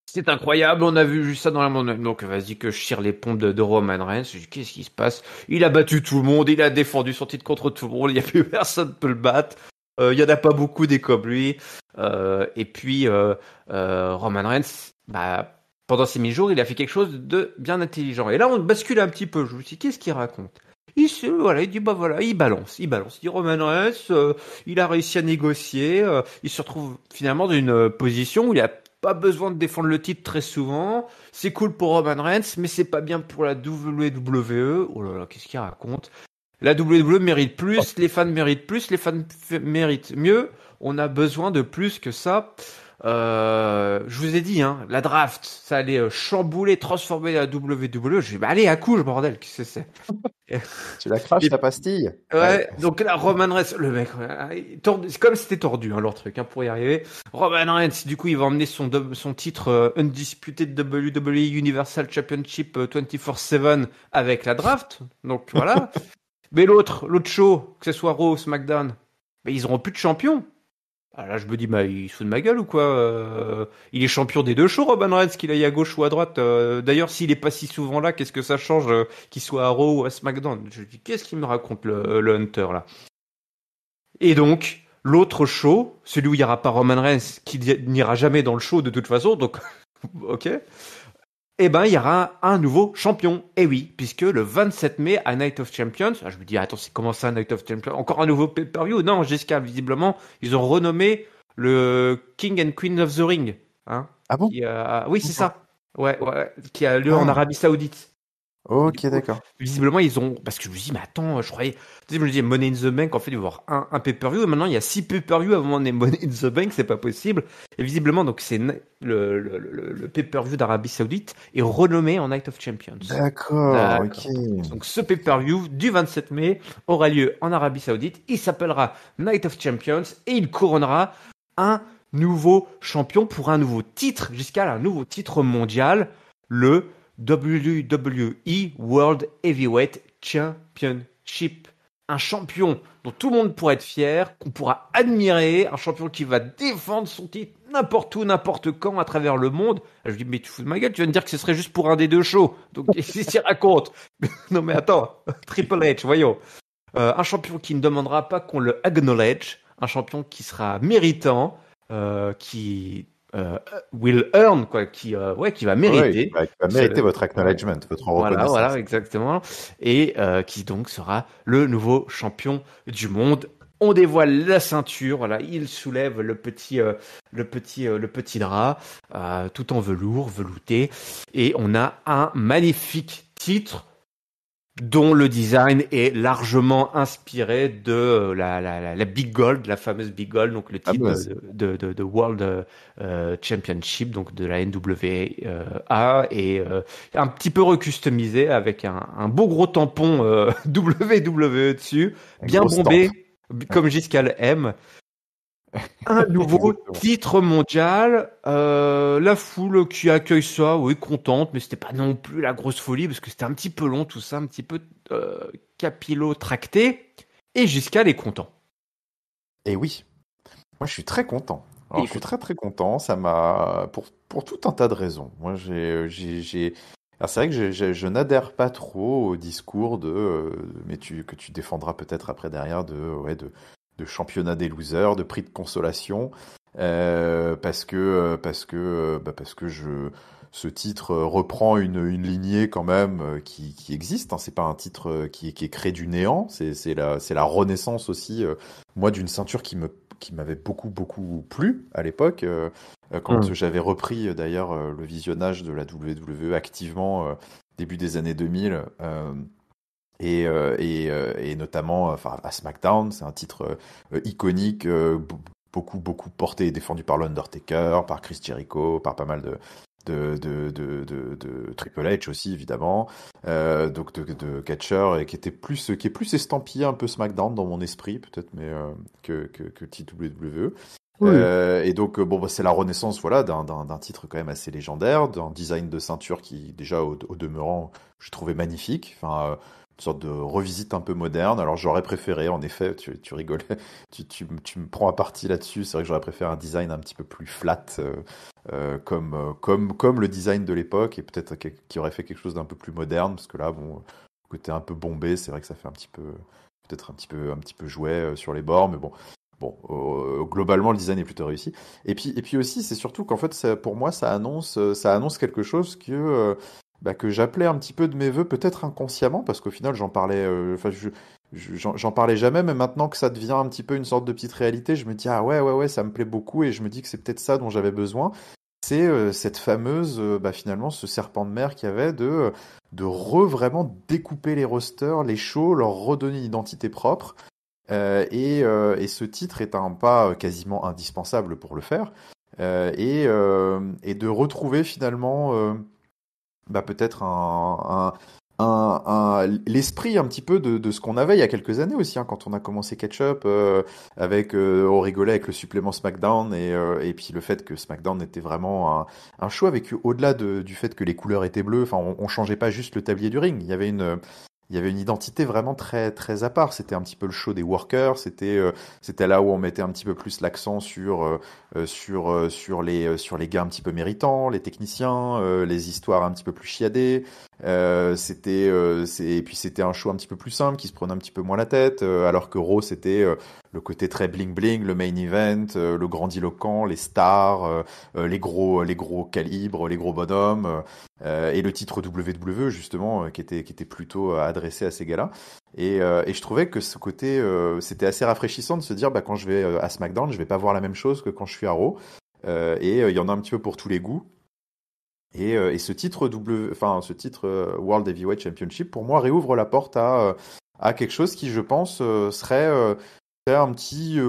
C'est incroyable, on a vu juste ça dans la monde. Donc vas-y que je tire les pompes de Roman Reigns. Je dis, qu'est-ce qui se passe? Il a battu tout le monde, il a défendu son titre contre tout le monde, il n'y a plus personne peut le battre. Il y en a pas beaucoup des comme lui. Et puis Roman Reigns, bah, pendant ces 1000 jours, il a fait quelque chose de bien intelligent. Et là, on bascule un petit peu. Je me dis, qu'est-ce qu'il raconte? Il dit bah voilà, il balance. Il dit Roman Reigns, il a réussi à négocier. Il se retrouve finalement dans une position où il a pas besoin de défendre le titre très souvent. C'est cool pour Roman Reigns, mais c'est pas bien pour la WWE. Oh là là, qu'est-ce qu'il raconte? La WWE mérite plus, les fans méritent plus, les fans méritent mieux. On a besoin de plus que ça. Je vous ai dit, hein, la draft, ça allait chambouler, transformer la WWE. Je dis, bah allez, accouche, bordel, qu'est-ce que c'est? Tu la craches, ta pastille? Ouais, donc là, Roman Reigns, le mec, c'est comme si c'était tordu, hein, leur truc, hein, pour y arriver. Roman Reigns, du coup, il va emmener son titre Undisputed WWE Universal Championship 24/7 avec la draft. Donc voilà. Mais l'autre show, que ce soit Raw ou SmackDown, bah, ils auront plus de champion. Alors là, je me dis, bah, il se fout de ma gueule ou quoi? Il est champion des deux shows, Roman Reigns, qu'il aille à gauche ou à droite. D'ailleurs, s'il est pas si souvent là, qu'est-ce que ça change qu'il soit à Raw ou à SmackDown? Je me dis, qu'est-ce qu'il me raconte le Hunter là? Et donc, l'autre show, celui où il n'y aura pas Roman Reigns, qui n'ira jamais dans le show de toute façon, donc ok. Eh ben, il y aura un nouveau champion. Eh oui, puisque le 27 mai à Night of Champions, je me dis, attends, c'est comment ça, Night of Champions? Encore un nouveau pay-per-view? Non, jusqu'à, visiblement, ils ont renommé le King and Queen of the Ring. Hein, Ah bon? oui, c'est ça. Ouais, qui a lieu en Arabie Saoudite. Ok, Du coup, d'accord. visiblement, ils ont. Parce que je me dis, mais attends, je croyais. Tu sais, je me disais, Money in the Bank, en fait, il va y avoir un pay-per-view. Et maintenant, il y a 6 pay-per-view avant des Money in the Bank, c'est pas possible. Et visiblement, donc, c'est le pay-per-view d'Arabie Saoudite est renommé en Night of Champions. D'accord, ok. Donc, ce pay-per-view du 27 mai aura lieu en Arabie Saoudite. Il s'appellera Night of Champions et il couronnera un nouveau champion pour un nouveau titre, jusqu'à un nouveau titre mondial, le WWE World Heavyweight Championship. Un champion dont tout le monde pourra être fier, qu'on pourra admirer, un champion qui va défendre son titre n'importe où, n'importe quand, à travers le monde. Je lui dis, mais tu fous de ma gueule, tu viens de dire que ce serait juste pour un des deux shows. Donc, qu'est-ce qu'il raconte? Non mais attends, Triple H, voyons. Un champion qui ne demandera pas qu'on le acknowledge, un champion qui sera méritant, qui will earn, quoi, qui va mériter. Oui, qui va mériter votre acknowledgement, votre reconnaissance. Voilà, exactement. Et qui donc sera le nouveau champion du monde. On dévoile la ceinture, voilà, il soulève le petit drap, tout en velours, velouté, et on a un magnifique titre dont le design est largement inspiré de la Big Gold, la fameuse Big Gold, donc le titre de World Championship, donc de la NWA, et un petit peu recustomisé avec un beau gros tampon WWE dessus, bien bombé, comme Giscal aime. Un nouveau titre mondial, la foule qui accueille ça, oui, contente, mais c'était pas non plus la grosse folie, parce que c'était un petit peu long tout ça, un petit peu capillotracté, et Giscal est content. Et oui, moi je suis très content. Alors, je suis très très content, ça m'a... Pour tout un tas de raisons. Moi Alors, c'est vrai que je n'adhère pas trop au discours que tu défendras peut-être après derrière de championnat des losers, de prix de consolation, parce que ce titre reprend une lignée quand même qui existe. Hein. C'est pas un titre qui est créé du néant. C'est la renaissance aussi, moi, d'une ceinture qui m'avait beaucoup plu à l'époque, quand j'avais repris d'ailleurs le visionnage de la WWE activement début des années 2000. Et notamment enfin à SmackDown, c'est un titre iconique, beaucoup porté et défendu par l'Undertaker, par Chris Jericho, par pas mal de Triple H aussi évidemment, donc de catcheurs, et qui est plus estampillé un peu SmackDown dans mon esprit peut-être, mais que le titre WWE. Oui. Et donc bon bah, c'est la renaissance voilà d'un titre quand même assez légendaire, d'un design de ceinture qui déjà au demeurant je trouvais magnifique, enfin une sorte de revisite un peu moderne. Alors j'aurais préféré, en effet, tu rigolais, tu me prends à partie là-dessus. C'est vrai que j'aurais préféré un design un petit peu plus flat, comme le design de l'époque, et peut-être qui aurait fait quelque chose d'un peu plus moderne, parce que là, bon, côté un peu bombé, c'est vrai que ça fait peut-être un petit peu jouet sur les bords, mais bon. Bon, globalement, le design est plutôt réussi. Et puis aussi, c'est surtout qu'en fait, pour moi, ça annonce quelque chose que j'appelais un petit peu de mes vœux, peut-être inconsciemment, parce qu'au final, j'en parlais, enfin, j'en parlais jamais, mais maintenant que ça devient un petit peu une sorte de petite réalité, je me dis, ah ouais, ouais, ouais, ça me plaît beaucoup, et je me dis que c'est peut-être ça dont j'avais besoin. C'est cette fameuse, finalement, ce serpent de mer qu'il y avait de vraiment découper les rosters, les shows, leur redonner une identité propre. Et ce titre est un pas quasiment indispensable pour le faire. Et de retrouver finalement peut-être l'esprit un petit peu de ce qu'on avait il y a quelques années aussi, hein, quand on a commencé Catch-Up, on rigolait avec le supplément SmackDown, et puis le fait que SmackDown était vraiment un show avec, au-delà du fait que les couleurs étaient bleues, enfin on changeait pas juste le tablier du ring, il y avait une identité vraiment très très à part. C'était un petit peu le show des workers. C'était là où on mettait un petit peu plus l'accent sur les gars un petit peu méritants, les techniciens, les histoires un petit peu plus chiadées. Et puis c'était un show un petit peu plus simple qui se prenait un petit peu moins la tête. Alors que Raw, c'était le côté très bling bling, le main event, le grandiloquent, les stars, les gros calibres, les gros bonhommes. Et le titre WWE justement, qui était plutôt adressé à ces gars-là. Et je trouvais que ce côté, c'était assez rafraîchissant de se dire, quand je vais à SmackDown, je vais pas voir la même chose que quand je suis à Raw. Et il y en a un petit peu pour tous les goûts. Et ce titre World Heavyweight Championship, pour moi, réouvre la porte à quelque chose qui, je pense, serait un petit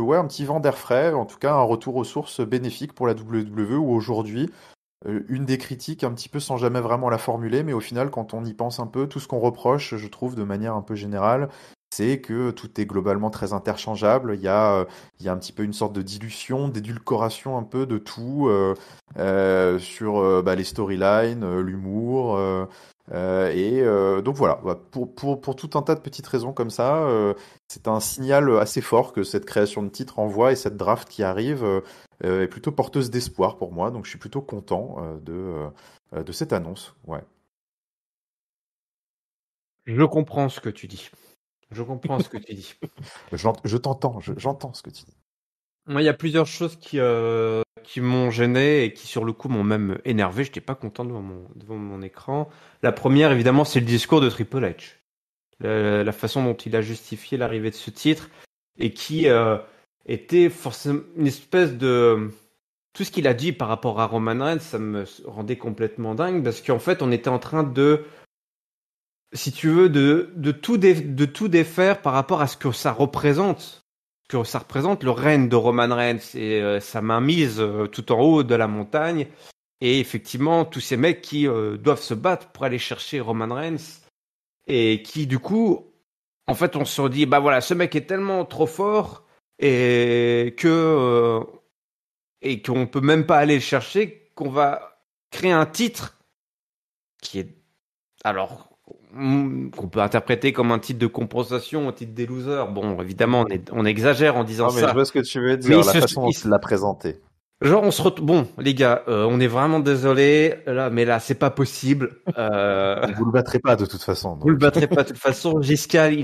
vent d'air frais, en tout cas un retour aux sources bénéfique pour la WWE, où aujourd'hui, une des critiques, un petit peu sans jamais vraiment la formuler, mais au final, quand on y pense un peu, tout ce qu'on reproche, je trouve, de manière un peu générale, c'est que tout est globalement très interchangeable. Il y a un petit peu une sorte de dilution, d'édulcoration un peu de tout, sur les storylines, l'humour. Donc voilà, pour tout un tas de petites raisons comme ça, c'est un signal assez fort que cette création de titre envoie, et cette draft qui arrive est plutôt porteuse d'espoir pour moi. Donc je suis plutôt content de cette annonce. Ouais. Je comprends ce que tu dis. Je comprends ce que tu dis. Je t'entends, j'entends ce que tu dis. Moi, il y a plusieurs choses qui m'ont gêné et qui, sur le coup, m'ont même énervé. Je n'étais pas content devant mon écran. La première, évidemment, c'est le discours de Triple H. La façon dont il a justifié l'arrivée de ce titre, et qui était forcément une espèce de... Tout ce qu'il a dit par rapport à Roman Reigns, ça me rendait complètement dingue, parce qu'en fait, on était en train de, si tu veux, de tout défaire par rapport à ce que ça représente. Que ça représente le règne de Roman Reigns et sa mainmise tout en haut de la montagne. Et effectivement, tous ces mecs qui doivent se battre pour aller chercher Roman Reigns, et qui, du coup, en fait, on se dit, voilà, ce mec est tellement trop fort, et qu'on peut même pas aller le chercher, qu'on va créer un titre qui est, alors, qu'on peut interpréter comme un titre de compensation, un titre des losers. Bon, évidemment, on exagère en disant Non, mais je ça. vois ce que tu veux Mais dire, la façon dont il l'a présenté. genre, on se retrouve. Bon, les gars, on est vraiment désolé là, mais là, c'est pas possible. Vous le battrez pas de toute façon. Vous le Donc. battrez pas de toute façon. Giscal,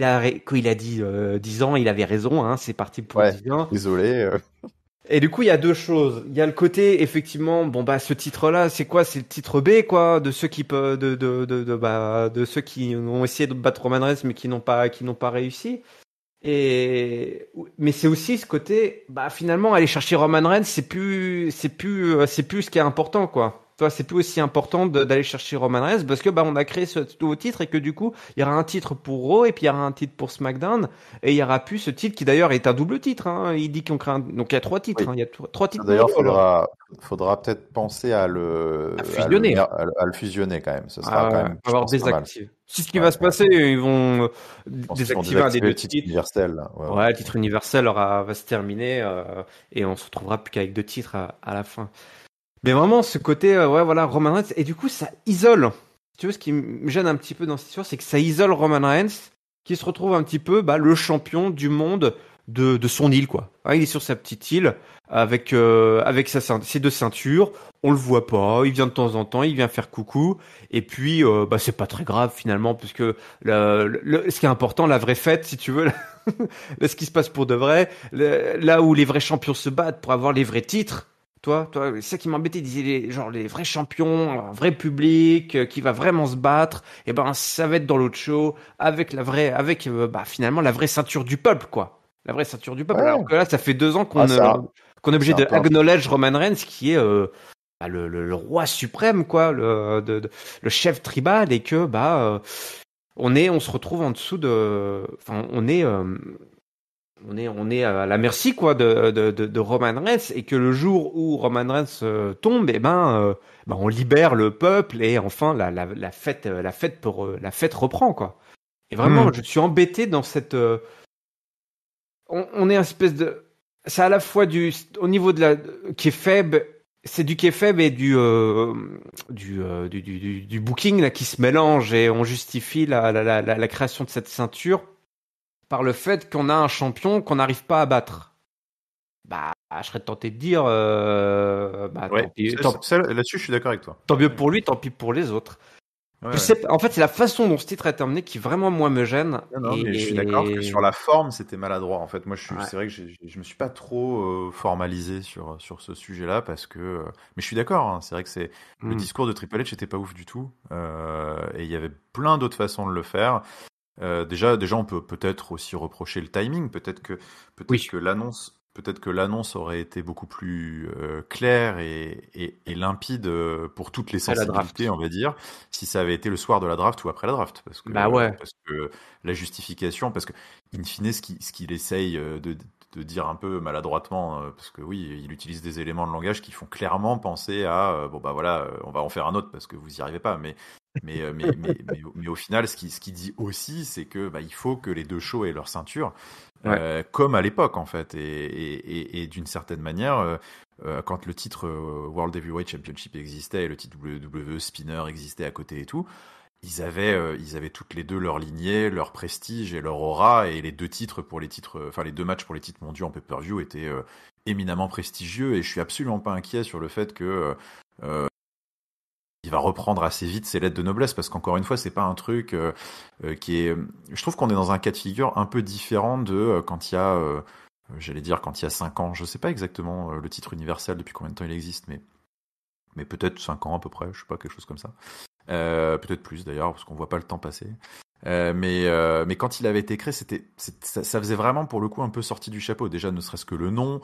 quand il a dit 10 ans, il avait raison. Hein, c'est parti pour Ouais, 10 ans. désolé. Et du coup, il y a deux choses. Il y a le côté, effectivement, ce titre-là, c'est quoi? C'est le titre B, quoi, de ceux qui peuvent, de ceux qui ont essayé de battre Roman Reigns, mais qui n'ont pas réussi. Mais c'est aussi ce côté, finalement, aller chercher Roman Reigns, c'est plus ce qui est important, quoi. Toi, c'est plus aussi important d'aller chercher Roman Reigns parce que on a créé ce nouveau titre et que du coup, il y aura un titre pour Raw et puis il y aura un titre pour SmackDown et il y aura plus ce titre qui d'ailleurs est un double titre. Hein. Il dit qu'on crée donc il y a 3 titres. Oui. Hein. Il y a trois titres D'ailleurs, mondiaux, alors. faudra peut-être penser à À fusionner. à le fusionner quand même. Ce sera Ah quand ouais, même, je avoir pense, pas mal. désactivé. C'est ce qui va Ouais, se ouais. passer. Ils vont Je pense qu'ils vont désactiver un des désactiver le deux titre titres. universel, là. Ouais, ouais. Ouais, le titre universel va se terminer et on se retrouvera plus qu'avec 2 titres à la fin. Mais vraiment, ce côté, voilà, Roman Reigns, et du coup, ça isole. Tu vois, ce qui me gêne un petit peu dans cette histoire, c'est que ça isole Roman Reigns, qui se retrouve un petit peu, le champion du monde de son île, quoi. Hein, il est sur sa petite île, avec ses 2 ceintures, on le voit pas, il vient de temps en temps, il vient faire coucou, et puis, c'est pas très grave, finalement, puisque ce qui est important, la vraie fête, si tu veux, ce qui se passe pour de vrai, là où les vrais champions se battent pour avoir les vrais titres, toi, c'est ça qui m'embêtait, il disait les vrais champions, un vrai public qui va vraiment se battre, et ça va être dans l'autre show avec finalement la vraie ceinture du peuple, quoi. La vraie ceinture du peuple. Alors Ouais. que là, ça fait 2 ans Ah, qu'on est obligé c'est un de peu acknowledge Roman Reigns qui est le roi suprême, quoi, le chef tribal, et que on se retrouve en dessous enfin, on est à la merci, quoi, de Roman Reigns, et que le jour où Roman Reigns tombe, on libère le peuple et enfin la fête reprend, quoi. Et vraiment, je suis embêté dans cette on est une espèce de, c'est à la fois au niveau de la kayfabe, c'est du kayfabe et du booking là qui se mélange, et on justifie la création de cette ceinture par le fait qu'on a un champion qu'on n'arrive pas à battre. Je serais tenté de dire, Ouais. tant pis, Là-dessus, je suis d'accord avec toi. tant mieux pour lui, tant pis pour les autres. Ouais, Je ouais. sais pas, en fait, c'est la façon dont ce titre est terminé qui vraiment moi me gêne. Non, mais je suis d'accord que sur la forme, c'était maladroit. En fait, moi, Ouais. c'est vrai que je me suis pas trop formalisé sur ce sujet-là parce que, mais je suis d'accord. Hein, c'est vrai que le discours de Triple H était pas ouf du tout, et il y avait plein d'autres façons de le faire. Déjà, on peut peut-être aussi reprocher le timing. Oui. Peut-être que l'annonce aurait été beaucoup plus claire et limpide pour toutes les Après la draft. sensibilités, on va dire, si ça avait été le soir de la draft ou après la draft. Parce Ouais. que la justification, parce que in fine, ce qu'il essaye de dire un peu maladroitement, parce que oui, il utilise des éléments de langage qui font clairement penser à on va en faire un autre parce que vous y arrivez pas. Mais au final, ce qu'il dit aussi, c'est que il faut que les deux shows aient leur ceinture. Comme à l'époque en fait, et d'une certaine manière, quand le titre World Heavyweight Championship existait et le titre WWE Spinner existait à côté et tout, ils avaient toutes les deux leur lignée, leur prestige et leur aura, et les deux matchs pour les titres mondiaux en pay-per-view étaient éminemment prestigieux, et je suis absolument pas inquiet sur le fait que il va reprendre assez vite ses lettres de noblesse, parce qu'encore une fois, c'est pas un truc qui est. Je trouve qu'on est dans un cas de figure un peu différent de quand il y a, quand il y a 5 ans. Je sais pas exactement le titre universel depuis combien de temps il existe, mais peut-être 5 ans à peu près, je sais pas, quelque chose comme ça. Peut-être plus d'ailleurs, parce qu'on voit pas le temps passer. Mais quand il avait été créé, ça faisait vraiment pour le coup un peu sorti du chapeau. Déjà, ne serait-ce que le nom.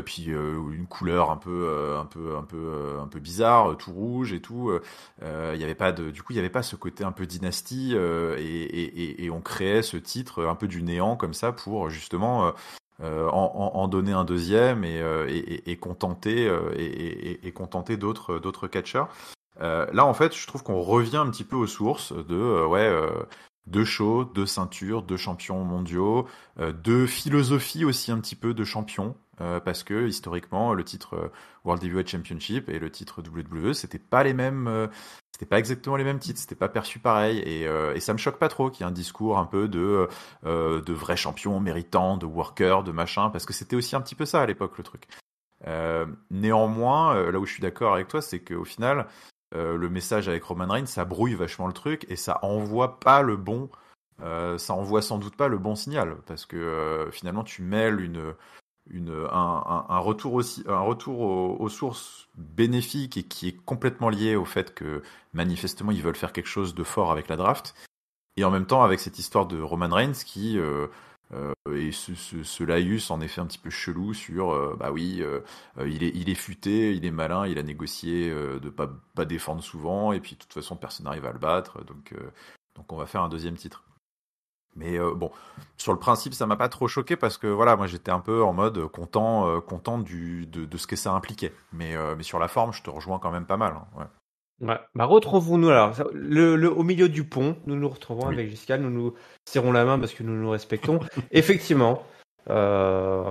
Puis une couleur un peu bizarre, tout rouge et tout. Il y avait pas ce côté un peu dynastie, et on créait ce titre un peu du néant comme ça pour justement en donner un deuxième et contenter d'autres catcheurs. Là en fait, je trouve qu'on revient un petit peu aux sources de deux shows, deux ceintures, deux champions mondiaux, deux philosophies aussi un petit peu de champions, parce que historiquement le titre World Heavyweight Championship et le titre WWE, c'était pas exactement les mêmes titres, c'était pas perçu pareil, et ça me choque pas trop qu'il y ait un discours un peu de vrais champions méritants, de workers, de machin, parce que c'était aussi un petit peu ça à l'époque le truc. Néanmoins, là où je suis d'accord avec toi, c'est qu'au final, le message avec Roman Reigns, ça brouille vachement le truc, et ça envoie sans doute pas le bon signal, parce que finalement tu mêles un retour aux sources bénéfiques, et qui est complètement lié au fait que manifestement ils veulent faire quelque chose de fort avec la draft, et en même temps avec cette histoire de Roman Reigns qui Et ce laïus en effet un petit peu chelou sur bah oui, il est futé, il est malin, il a négocié de pas défendre souvent, et puis de toute façon personne n'arrive à le battre, donc on va faire un deuxième titre. Mais bon, sur le principe, ça m'a pas trop choqué parce que voilà, moi j'étais un peu en mode content de ce que ça impliquait. Mais sur la forme, je te rejoins quand même pas mal. Hein, ouais. Ouais. Bah, retrouvons-nous alors. Au milieu du pont, nous nous retrouvons Oui. avec Giscard, nous nous serrons la main parce que nous nous respectons. Effectivement, euh,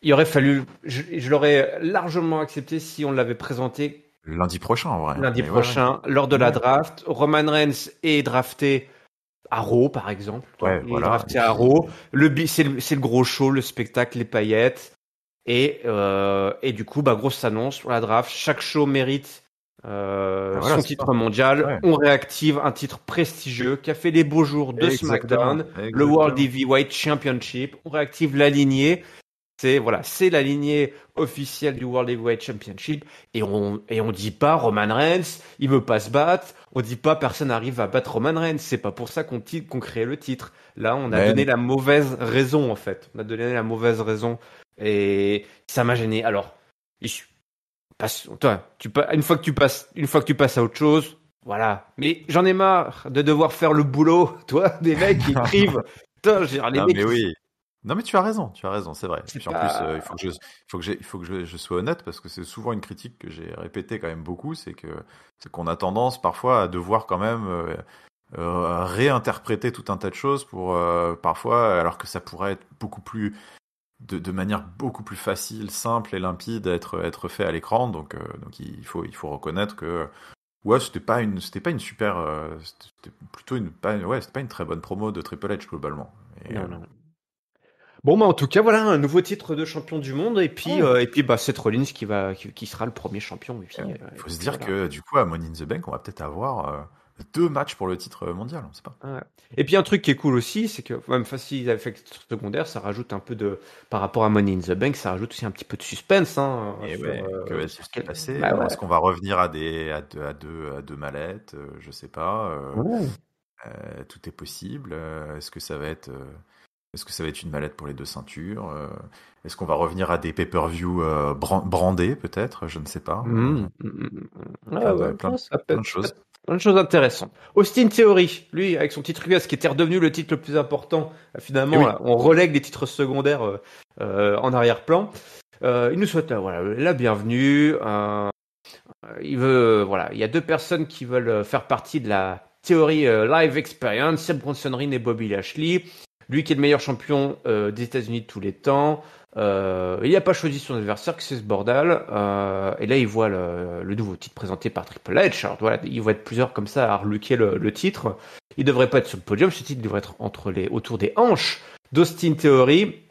il aurait fallu, je l'aurais largement accepté si on l'avait présenté Lundi prochain, en vrai. lundi Mais ouais, prochain lors de la ouais. draft. Roman Reigns est drafté à Raw, par exemple. Ouais, Il est voilà. drafté à Raw. C'est le gros show, le spectacle, les paillettes. Et du coup, bah, grosse annonce pour la draft. Chaque show mérite Voilà, son c'est titre ça. mondial. Ouais. On réactive un titre prestigieux qui a fait les beaux jours de Exactement. SmackDown, le World Exactement. Heavyweight Championship. On réactive la lignée. C'est la lignée officielle du World Heavyweight Championship. Et on dit pas Roman Reigns, il veut pas se battre. On dit pas personne n'arrive à battre Roman Reigns. C'est pas pour ça qu'on crée le titre. Là, on a Mais donné la mauvaise raison, en fait. On a donné la mauvaise raison. Et ça m'a gêné. Alors, toi, une fois que tu passes à autre chose, voilà. Mais j'en ai marre de devoir faire le boulot, toi, des mecs qui écrivent. Putain, je veux dire, les non, mecs, mais oui. Non, mais tu as raison, c'est vrai. Et c'est puis en plus, pas. il faut que je sois honnête parce que c'est souvent une critique que j'ai répétée quand même beaucoup, c'est qu'on a tendance parfois à devoir quand même réinterpréter tout un tas de choses pour parfois, alors que ça pourrait être beaucoup plus de manière beaucoup plus facile, simple et limpide à être fait à l'écran. Donc il faut reconnaître que ouais, c'était pas une super, c'était plutôt c'était pas une très bonne promo de Triple H globalement. Et, Non, non. Bon, bah, en tout cas, voilà un nouveau titre de champion du monde. ouais. Et puis bah, Seth Rollins qui sera le premier champion. Et Ouais. puis, Il faut se puis dire voilà. que du coup à Money in the Bank, on va peut-être avoir 2 matchs pour le titre mondial, on sait pas. Ouais. Et puis un truc qui est cool aussi, c'est que même s'ils avaient fait le titre secondaire, ça rajoute un peu de, par rapport à Money in the Bank, ça rajoute aussi un petit peu de suspense, hein, Et sur, ouais, que va-t-il sur se quel. passer? Bah ouais. Est-ce qu'on va revenir à deux mallettes? Je sais pas. Ouais. Tout est possible. Est-ce que ça va être une mallette pour les 2 ceintures? Est-ce qu'on va revenir à des pay-per-view brandés peut-être? Je ne sais pas. Ouais, ouais. Plein Non, plein de ça peut choses. être plein de choses intéressantes. Austin Theory, lui, avec son titre US, qui était redevenu le titre le plus important, Et finalement, oui, là, on relègue les titres secondaires en arrière-plan. Il nous souhaite voilà, la bienvenue. Voilà, il y a deux personnes qui veulent faire partie de la théorie Live Experience, Seb Bronson Reed et Bobby Lashley. Lui qui est le meilleur champion des États-Unis de tous les temps. Il n'a pas choisi son adversaire, que c'est ce bordel. Et là, il voit le nouveau titre présenté par Triple H. Alors voilà, il va être plusieurs comme ça à reluquer le titre. Il devrait pas être sur le podium. Ce titre devrait être autour des hanches d'Austin Theory.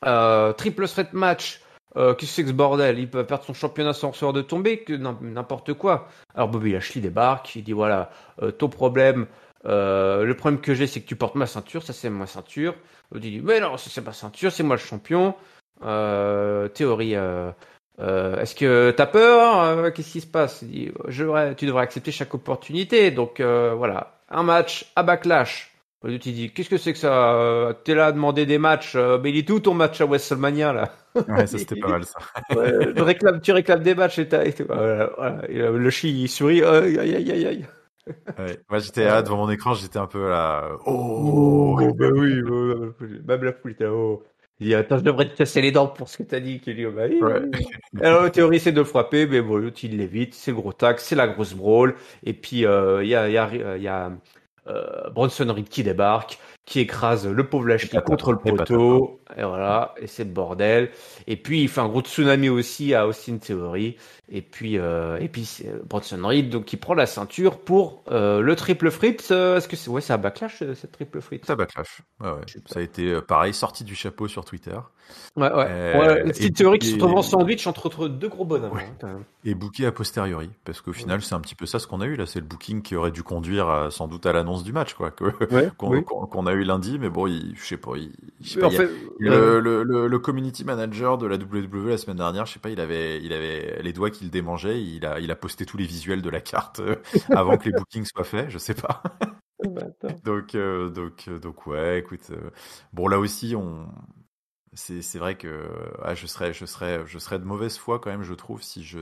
Triple threat match. Qu'est-ce que c'est que ce bordel? Il peut perdre son championnat sans recevoir de tomber, que n'importe quoi. Alors Bobby Lashley débarque, il dit voilà, ton problème, le problème que j'ai, c'est que tu portes ma ceinture, ça c'est ma ceinture. Il dit mais non, ça c'est ma ceinture, c'est moi le champion. Théorie, est-ce que t'as peur? Qu'est-ce qui se passe? Il dit tu devrais accepter chaque opportunité. Donc voilà, un match à Backlash. L'autre il dit qu'est-ce que c'est que ça? T'es là à demander des matchs, mais il est tout ton match à WrestleMania là? ouais, ça c'était pas mal ça. Ouais, tu réclames des matchs voilà. Et, le chi il sourit, aïe aïe aïe aïe aïe. Ouais. Moi j'étais là devant mon écran, j'étais un peu là. Oh. Oh, bah oui, même la foule était là, oh. Il dit attends, je devrais te casser les dents pour ce que t'as dit. Qu'il dit, oh, bah oui, Ouais. oui. Alors, la théorie, c'est de le frapper, mais bon, l'autre, il l'évite, c'est le gros tac, c'est la grosse brawl. Et puis, il y a Bronson Reed qui débarque, qui écrase le pauvre Lashley contre le Et patata. poteau. Et voilà, et c'est le bordel. Et puis, il fait un gros tsunami aussi à Austin Theory. Et puis c'est Bronson Reed, donc, qui prend la ceinture pour le triple frit. Est-ce que c'est un backlash, cette triple frit? Ça backlash. Ouais, ouais. Ça Super. a été pareil, sorti du chapeau sur Twitter. Ouais, ouais. Ouais, Et Austin Theory qui se retrouve en booké, sandwich entre deux gros bonhommes, ouais. hein, quand même. Et booké a posteriori. Parce qu'au Ouais, final, c'est un petit peu ça ce qu'on a eu là. C'est le booking qui aurait dû conduire sans doute à l'annonce du match, quoi. ouais, oui. Qu'on a eu lundi. Mais bon, je sais pas. Je sais Mais pas. en fait, Le community manager de la WWE la semaine dernière, je sais pas, il avait les doigts qui le démangeaient. Il a posté tous les visuels de la carte avant que les bookings soient faits. Je sais pas. Bah, attends. Donc ouais, écoute, bon là aussi c'est vrai que je serais de mauvaise foi quand même, je trouve, si je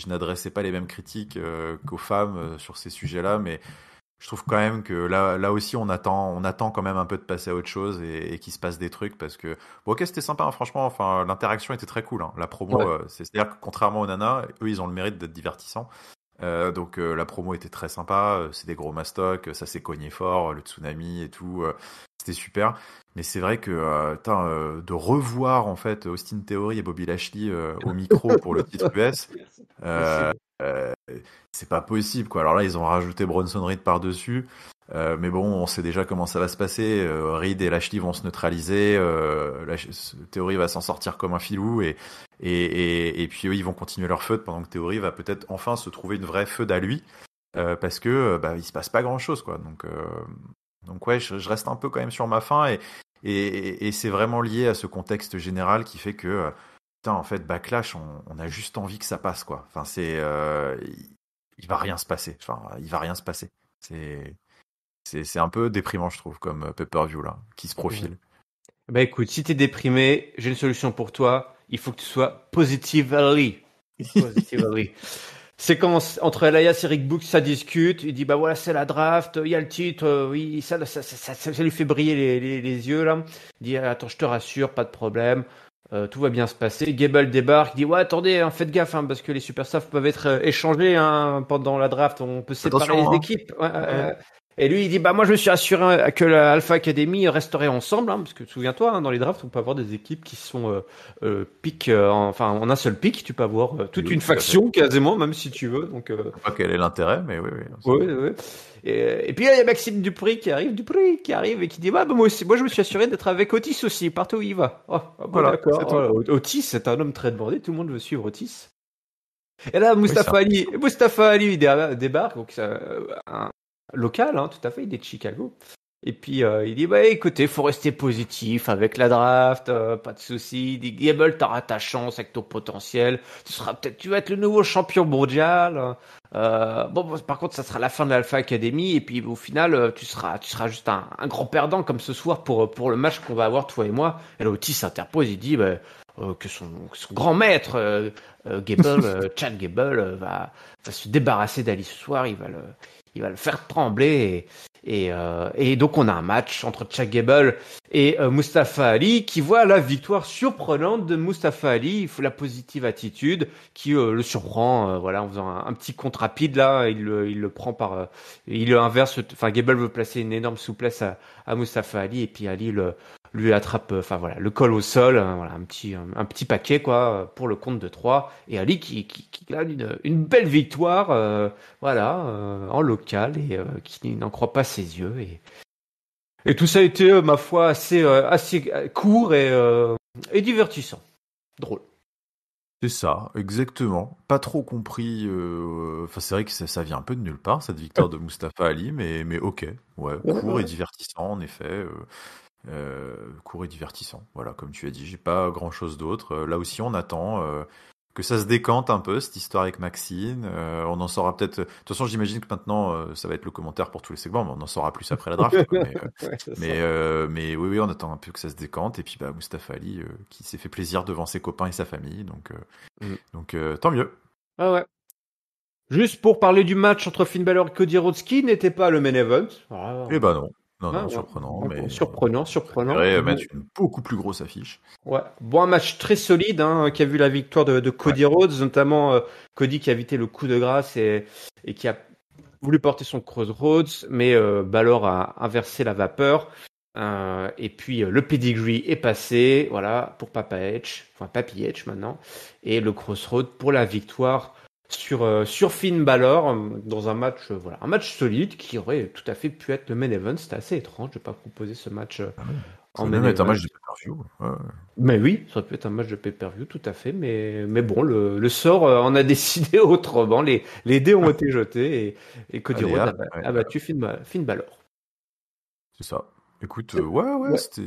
n'adressais pas les mêmes critiques qu'aux femmes sur ces sujets-là, mais je trouve quand même que là aussi on attend quand même un peu de passer à autre chose et qu'il se passe des trucs parce que bon ok c'était sympa hein, franchement, enfin l'interaction était très cool, hein. La promo, Ouais. c'est-à-dire que contrairement aux nanas, eux ils ont le mérite d'être divertissants. La promo était très sympa, c'est des gros mastocs, ça s'est cogné fort, le tsunami et tout, c'était super. Mais c'est vrai que de revoir en fait Austin Theory et Bobby Lashley au micro pour le titre US, euh, Possible. euh, c'est pas possible quoi. Alors là ils ont rajouté Bronson Reed par-dessus, mais bon on sait déjà comment ça va se passer. Reed et Lashley vont se neutraliser, Theory va s'en sortir comme un filou et puis eux, ils vont continuer leur feud pendant que Theory va peut-être enfin se trouver une vraie feud à lui parce que bah, il se passe pas grand-chose quoi. Donc ouais, je reste un peu quand même sur ma faim et c'est vraiment lié à ce contexte général qui fait que putain, en fait Backlash, on a juste envie que ça passe quoi. Enfin il va rien se passer. Enfin il va rien se passer. C'est c'est un peu déprimant je trouve comme pay-per-view là qui se Ouais. profile. Bah écoute, si t'es déprimé, j'ai une solution pour toi. Il faut que tu sois positively. Positively. C'est quand entre Elias et Rick Books ça discute. Il dit bah voilà c'est la draft, il y a le titre, oui ça lui fait briller les yeux là. Il dit attends je te rassure pas de problème, tout va bien se passer. Gable débarque, il dit ouais attendez hein, faites gaffe hein, parce que les superstars peuvent être échangés hein, pendant la draft, on peut séparer Attention les hein. équipes. Et lui il dit bah moi je me suis assuré que la Alpha Academy resterait ensemble hein, parce que souviens-toi hein, dans les drafts on peut avoir des équipes qui sont pick, enfin en un seul pick, tu peux avoir toute Oui, une tout à fait. faction quasiment, même si tu veux. Donc, Je sais pas quel est l'intérêt, mais oui, oui. ouais, ouais. Et puis là, il y a Maxime Dupri qui arrive et qui dit bah, moi aussi, moi je me suis assuré d'être avec Otis aussi, partout où il va. Oh, ah bon, Voilà, c'est d'accord. tout. Otis, c'est un homme très demandé, tout le monde veut suivre Otis. Et là, Oui, c'est Mustafa Ali il débarque, donc c'est un local, hein, tout à fait, il est de Chicago. Et puis il dit bah écoutez, faut rester positif avec la draft, pas de souci. Il dit Gable, t'auras ta chance avec ton potentiel. Ce sera peut-être, tu vas être le nouveau champion mondial. Bon, par contre, ça sera la fin de l'Alpha Academy et puis au final, tu seras juste un grand perdant comme ce soir pour le match qu'on va avoir toi et moi. Et là, Otis s'interpose, il dit bah, que son grand maître Gable, Chad Gable, va se débarrasser d'Ali ce soir. Il va le faire trembler. Et donc on a un match entre Chad Gable et Mustafa Ali qui voit la victoire surprenante de Mustafa Ali. Il faut la positive attitude qui le surprend, voilà, en faisant un petit compte rapide là. Il le prend il le inverse. Enfin, Gable veut placer une énorme souplesse à Mustafa Ali et puis Ali lui attrape, enfin voilà, le colle au sol, voilà, un petit paquet quoi pour le compte de 3 et Ali qui a une belle victoire, voilà, en local et qui n'en croit pas ses yeux et tout ça a été ma foi assez court et divertissant, drôle. C'est ça, exactement. Pas trop compris. Enfin, c'est vrai que ça vient un peu de nulle part, cette victoire de Mustafa Ali, mais ok. Ouais, Ouais, court et ouais. divertissant, en effet. Court et divertissant. Voilà, comme tu as dit, j'ai pas grand-chose d'autre. Là aussi, on attend que ça se décante un peu, cette histoire avec Maxine. On en saura peut-être. De toute façon, j'imagine que maintenant, ça va être le commentaire pour tous les segments, mais on en saura plus après la draft, quoi. Ouais, c'est ça. Mais oui, oui, on attend un peu que ça se décante. Et puis, bah, Mustafa Ali, qui s'est fait plaisir devant ses copains et sa famille. Mm. Tant mieux. Ah ouais. Juste pour parler du match entre Finn Balor et Cody Rhodes qui n'était pas le main event. Voilà, Eh ben non. Non, hein, non, surprenant, ouais. mais Surprenant. préféré Bon, mettre une beaucoup plus grosse affiche. ouais. Bon, un match très solide hein, qui a vu la victoire de Ouais. Cody Rhodes, notamment Cody qui a évité le coup de grâce et qui a voulu porter son Crossroads, mais Balor a inversé la vapeur. Et puis le pedigree est passé, voilà, pour Papa Edge, enfin Papy Edge maintenant, et le Crossroad pour la victoire sur Finn Balor dans un match, voilà, un match solide qui aurait tout à fait pu être le main event. C'était assez étrange de pas proposer ce match Ah oui. en Ça peut main même être un event. match de pay-per-view. Ouais, ouais. Mais oui, ça peut être un match de pay-per-view, tout à fait. Mais bon, le sort en a décidé autrement. Les dés ont été jetés et Cody Allez, Rhodes ouais, a battu Finn Balor. c'est ça. Écoute, C'est- ouais, ouais, Ouais. c'était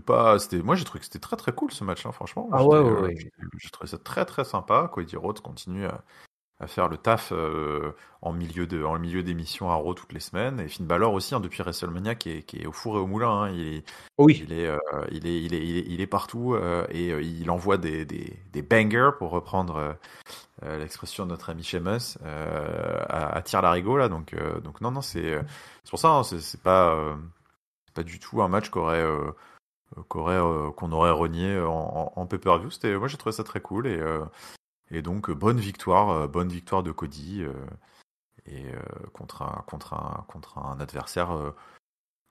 pas, c'était, moi j'ai trouvé que c'était très très cool ce match, hein, franchement. Ah ouais, ouais, ouais. J'ai trouvé ça très très sympa. Cody Rhodes continue faire le taf en milieu d'émission à Raw toutes les semaines. Et Finn Balor aussi, hein, depuis WrestleMania, qui est au four et au moulin. Hein. Oui. Il est partout et il envoie des bangers, pour reprendre l'expression de notre ami Sheamus, à tire-larigot là. Donc non, c'est pour ça. Hein, c'est pas du tout un match qu'on aurait renié en pay-per-view. Moi j'ai trouvé ça très cool et donc bonne victoire de Cody contre un adversaire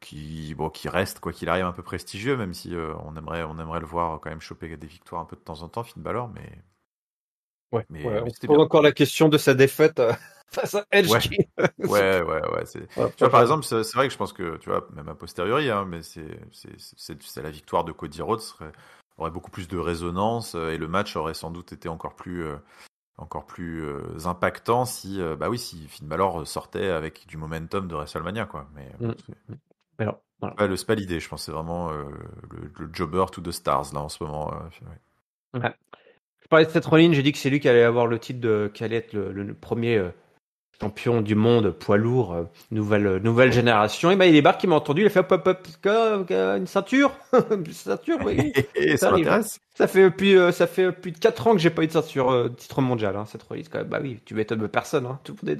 qui reste, quoi qu'il arrive, un peu prestigieux, même si on aimerait le voir quand même choper des victoires un peu de temps en temps, Finn Balor, Ouais. mais On se c'était pose bien. encore la question de sa défaite face à Edge. Ouais. Qui... Ouais. Tu vois, par exemple, c'est vrai que je pense que, tu vois, même a posteriori, hein, mais c'est la victoire de Cody Rhodes aurait beaucoup plus de résonance et le match aurait sans doute été encore plus impactant si Finn Balor sortait avec du momentum de WrestleMania, quoi. Mais Alors, voilà. c'est pas l'idée, je pense, c'est vraiment le jobber to the stars là en ce moment. Ouais. Ouais. Je parlais de Seth Rollins, j'ai dit que c'est lui qui allait avoir le titre qui allait être le premier champion du monde poids lourd, nouvelle génération. Et ben il débarque, il m'a entendu, il a fait hop, une ceinture, une ceinture, oui. Ça Arrive. m'intéresse. Ça fait plus de 4 ans que j'ai pas eu de ceinture titre mondial. Hein, Seth Rollins, quand même. Bah oui, tu m'étonnes de personne. Hein. Tout le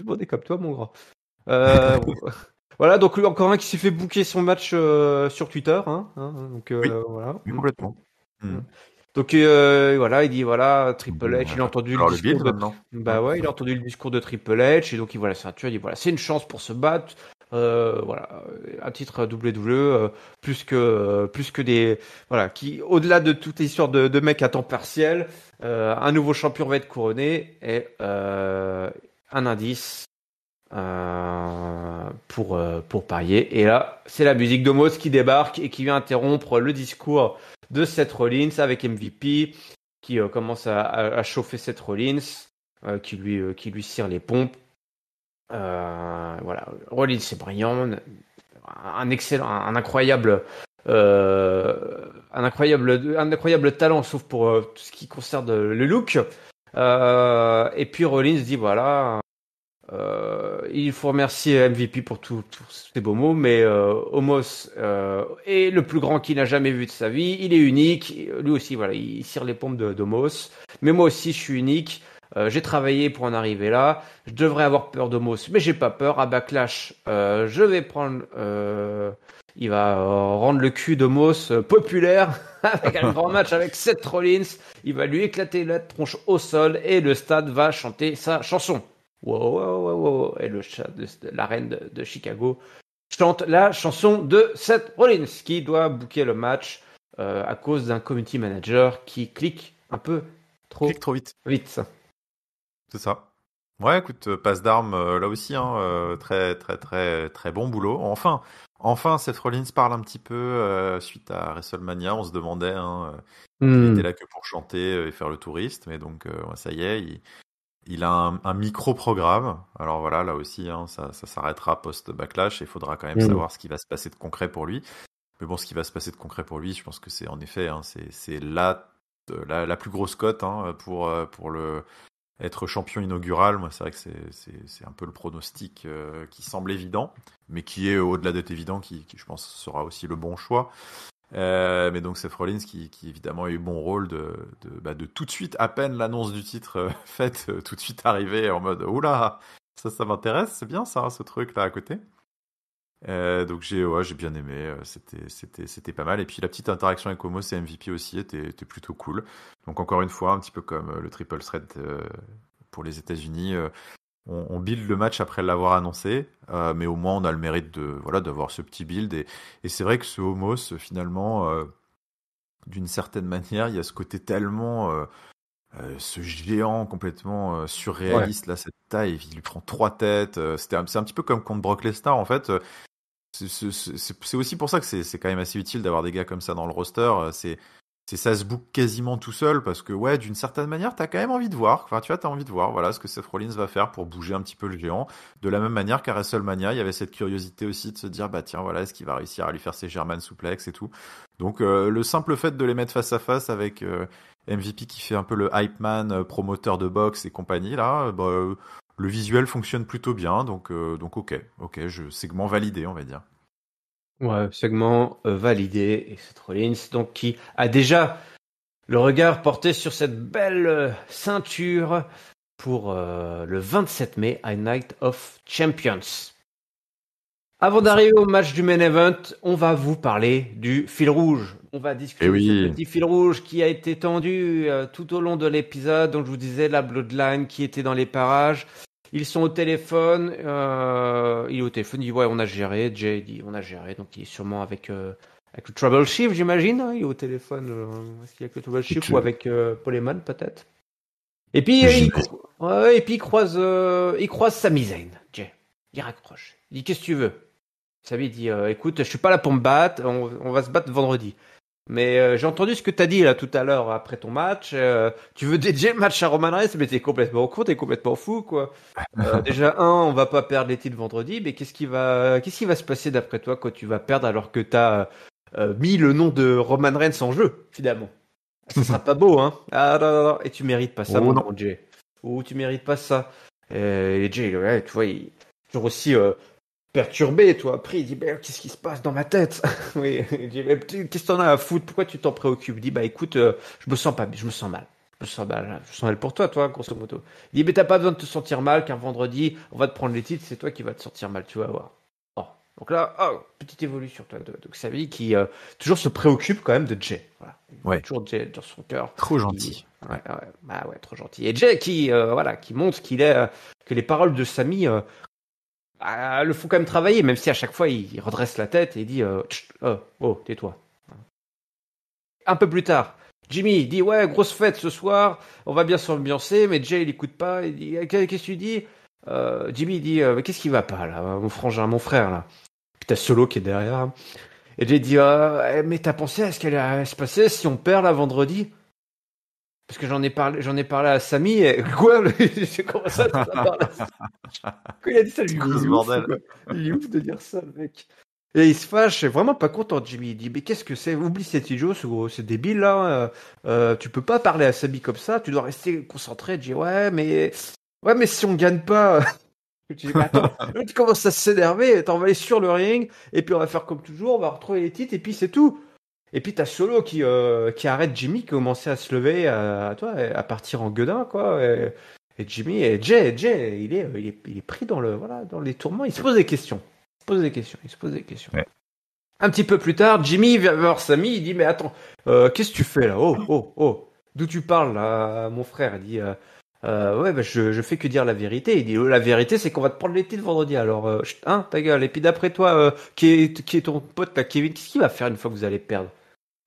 monde est comme toi, mon grand. Voilà, donc encore un qui s'est fait booker son match sur Twitter. Donc Oui, voilà. oui, complètement. Donc voilà, il dit voilà Triple H, il a entendu le Alors le discours build de maintenant. bah ouais, il a entendu le discours de Triple H et donc il voit la ceinture, il dit voilà, c'est une chance pour se battre. Voilà, à titre WWE, plus que des voilà, qui au-delà de toute histoire de mecs à temps partiel, un nouveau champion va être couronné et un indice pour parier. Et là, c'est la musique d'Omos qui débarque et qui vient interrompre le discours de Seth Rollins avec MVP qui commence à chauffer Seth Rollins, qui lui cire les pompes. Voilà, Rollins c'est brillant, un excellent, un incroyable talent, sauf pour tout ce qui concerne le look. Et puis Rollins dit voilà. Il faut remercier MVP pour tous ces beaux mots, mais Omos est le plus grand qu'il n'a jamais vu de sa vie. Il est unique. Lui aussi, voilà, il cire les pompes d'Omos. Mais moi aussi, je suis unique. J'ai travaillé pour en arriver là. Je devrais avoir peur d'Omos, mais j'ai pas peur. À Backlash, je vais prendre. Il va rendre le cul d'Omos populaire avec un grand match avec Seth Rollins. Il va lui éclater la tronche au sol et le stade va chanter sa chanson. Wow. Et la reine de Chicago chante la chanson de Seth Rollins qui doit booker le match à cause d'un community manager qui clique un peu trop vite. C'est ça. Ouais, écoute, passe d'armes là aussi, hein, très très très très bon boulot. Enfin, Seth Rollins parle un petit peu suite à WrestleMania. On se demandait, il était là que pour chanter et faire le touriste, mais donc ça y est, il a un micro-programme. Alors voilà, là aussi, ça s'arrêtera post-backlash et il faudra quand même savoir ce qui va se passer de concret pour lui. Mais bon, ce qui va se passer de concret pour lui, je pense que c'est en effet, c'est la plus grosse cote pour être champion inaugural. Moi, c'est vrai que c'est un peu le pronostic qui semble évident, mais qui est au-delà d'être évident, qui je pense sera aussi le bon choix. Mais donc Seth Rollins qui évidemment a eu bon rôle de tout de suite, à peine l'annonce du titre faite, tout de suite arriver en mode oula, ça m'intéresse, c'est bien ça, ce truc là à côté. Donc j'ai bien aimé, c'était pas mal. Et puis la petite interaction avec Omos et MVP aussi était plutôt cool. Donc encore une fois, un petit peu comme le triple threat pour les États-Unis. On build le match après l'avoir annoncé, mais au moins on a le mérite d'avoir ce petit build et c'est vrai que ce Omos finalement d'une certaine manière il y a ce côté tellement ce géant complètement surréaliste là, cette taille, il lui prend 3 têtes, c'est un petit peu comme contre Brock Lesnar en fait. C'est aussi pour ça que c'est quand même assez utile d'avoir des gars comme ça dans le roster. C'est ça se book quasiment tout seul parce que ouais, d'une certaine manière, t'as quand même envie de voir. Enfin, tu vois, t'as envie de voir, voilà, ce que Seth Rollins va faire pour bouger un petit peu le géant. De la même manière qu'à WrestleMania, il y avait cette curiosité aussi de se dire, bah tiens, voilà, est-ce qu'il va réussir à lui faire ses German suplex et tout. Donc le simple fait de les mettre face à face avec MVP qui fait un peu le hype man, promoteur de boxe et compagnie là, le visuel fonctionne plutôt bien. Donc ok, segment validé, on va dire. Ouais, segment validé. Et Seth Rollins, donc, qui a déjà le regard porté sur cette belle ceinture pour le 27 mai à Night of Champions. Avant d'arriver au match du main event, on va vous parler du fil rouge. On va discuter de ce petit fil rouge qui a été tendu tout au long de l'épisode. Donc je vous disais la Bloodline qui était dans les parages. Ils sont au téléphone. Il est au téléphone. Il dit ouais, on a géré. Jay dit on a géré. Donc il est sûrement avec le Trouble Chief, j'imagine. Hein, il est au téléphone. Est-ce qu'il y a avec le Trouble Chief ou avec Paul Heyman peut-être. Et puis il croise Sami Zayn. Jay, il raccroche. Il dit qu'est-ce que tu veux. Sami dit écoute, je suis pas là pour me battre, on va se battre vendredi. Mais j'ai entendu ce que t'as dit là tout à l'heure après ton match. Tu veux dédier le match à Roman Reigns, mais t'es complètement con, t'es complètement fou quoi. Déjà on va pas perdre les titres vendredi, mais qu'est-ce qui va se passer d'après toi quand tu vas perdre alors que t'as mis le nom de Roman Reigns en jeu finalement. Ça sera pas beau hein. Ah non. Et tu mérites pas ça mon bon Jay. Ou tu mérites pas ça. Et Jay, ouais, tu vois, il est toujours aussi perturbé, toi. Après, il dit, qu'est-ce qui se passe dans ma tête? Oui, il dit, qu'est-ce que t'en as à foutre? Pourquoi tu t'en préoccupes? Il dit, écoute, je me sens pas, je me sens mal. Je me sens mal pour toi, grosso modo. Il dit, mais t'as pas besoin de te sentir mal qu'un vendredi, on va te prendre les titres, c'est toi qui vas te sentir mal, tu vas voir. Oh. Donc là, petite évolution, toi. Donc, Sami qui, toujours se préoccupe quand même de Jay. Voilà. Ouais. Toujours Jay dans son cœur. Trop gentil. Ouais, trop gentil. Et Jay qui montre que les paroles de Sami, le font quand même travailler, même si à chaque fois il redresse la tête et il dit tais-toi. Un peu plus tard, Jimmy dit ouais, grosse fête ce soir, on va bien s'ambiancer, mais Jay il écoute pas, il dit qu'est-ce que tu dis? Jimmy dit qu'est-ce qui va pas là, mon frangin, mon frère là. Puis t'as Solo qui est derrière. Et Jay dit mais t'as pensé à ce qu'elle allait se passer si on perd là vendredi? Parce que j'en ai parlé à Sami et quoi comment ça tu parles à Sami? Quand il a dit ça, lui, il est ouf de dire ça, le mec. Et il se fâche, vraiment pas content, Jimmy. Il dit, mais qu'est-ce que c'est? Oublie cet idiot, c'est débile, là. Tu peux pas parler à Sami comme ça, tu dois rester concentré. Il dit, ouais, mais si on gagne pas. Je dis, attends, tu commences à s'énerver, on va aller sur le ring, et puis on va faire comme toujours, on va retrouver les titres, et puis c'est tout. Et puis t'as Solo qui arrête Jimmy, qui commençait à se lever, à partir en gueudin, quoi. Et Jimmy, et Jay, il est pris dans les tourments. Il se pose des questions. Ouais. Un petit peu plus tard, Jimmy vient voir Sami. Il dit mais attends, qu'est-ce que tu fais là? Oh, d'où tu parles là, mon frère? Il dit je fais que dire la vérité. Il dit la vérité c'est qu'on va te prendre les titres vendredi. Alors ta gueule. Et puis d'après toi, qui est ton pote là, Kevin, qu'est-ce qu'il va faire une fois que vous allez perdre?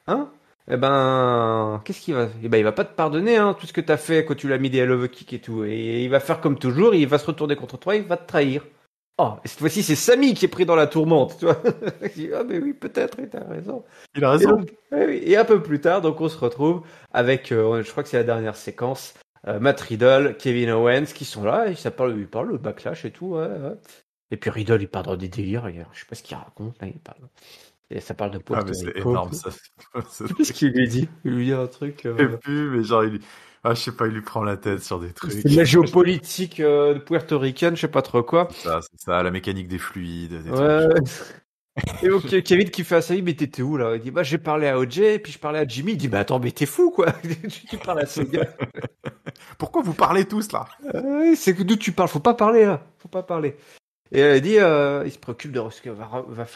Hein? Eh ben, qu'est-ce qu'il va? Eh ben, il va pas te pardonner, hein, tout ce que t'as fait quand tu l'as mis des love kick et tout. Et il va faire comme toujours, il va se retourner contre toi, il va te trahir. Oh, et cette fois-ci, c'est Sami qui est pris dans la tourmente, tu vois. Il dit, mais oui, peut-être, il a raison. Il a raison. Et un peu plus tard, donc, on se retrouve avec, je crois que c'est la dernière séquence, Matt Riddle, Kevin Owens, qui sont là, et il parle le backlash et tout, ouais. Et puis Riddle, il part dans des délires, je sais pas ce qu'il raconte, là, il parle. Et ça parle de Puerto Rico. C'est énorme, ça. Qu'est-ce qu'il lui dit? Il lui dit un truc. Je sais plus, mais genre, je sais pas, il lui prend la tête sur des trucs. C'est la géopolitique puertoricaine, je sais pas trop quoi. C'est ça, la mécanique des fluides, des trucs. Et donc, Kevin qui fait à Sami, mais t'étais où là? Il dit, j'ai parlé à OJ, puis je parlais à Jimmy. Il dit, attends, mais t'es fou quoi? Tu parles à ce gars. Pourquoi vous parlez tous là? C'est que d'où tu parles? Faut pas parler là. Faut pas parler. Et il dit, il se préoccupe de ce que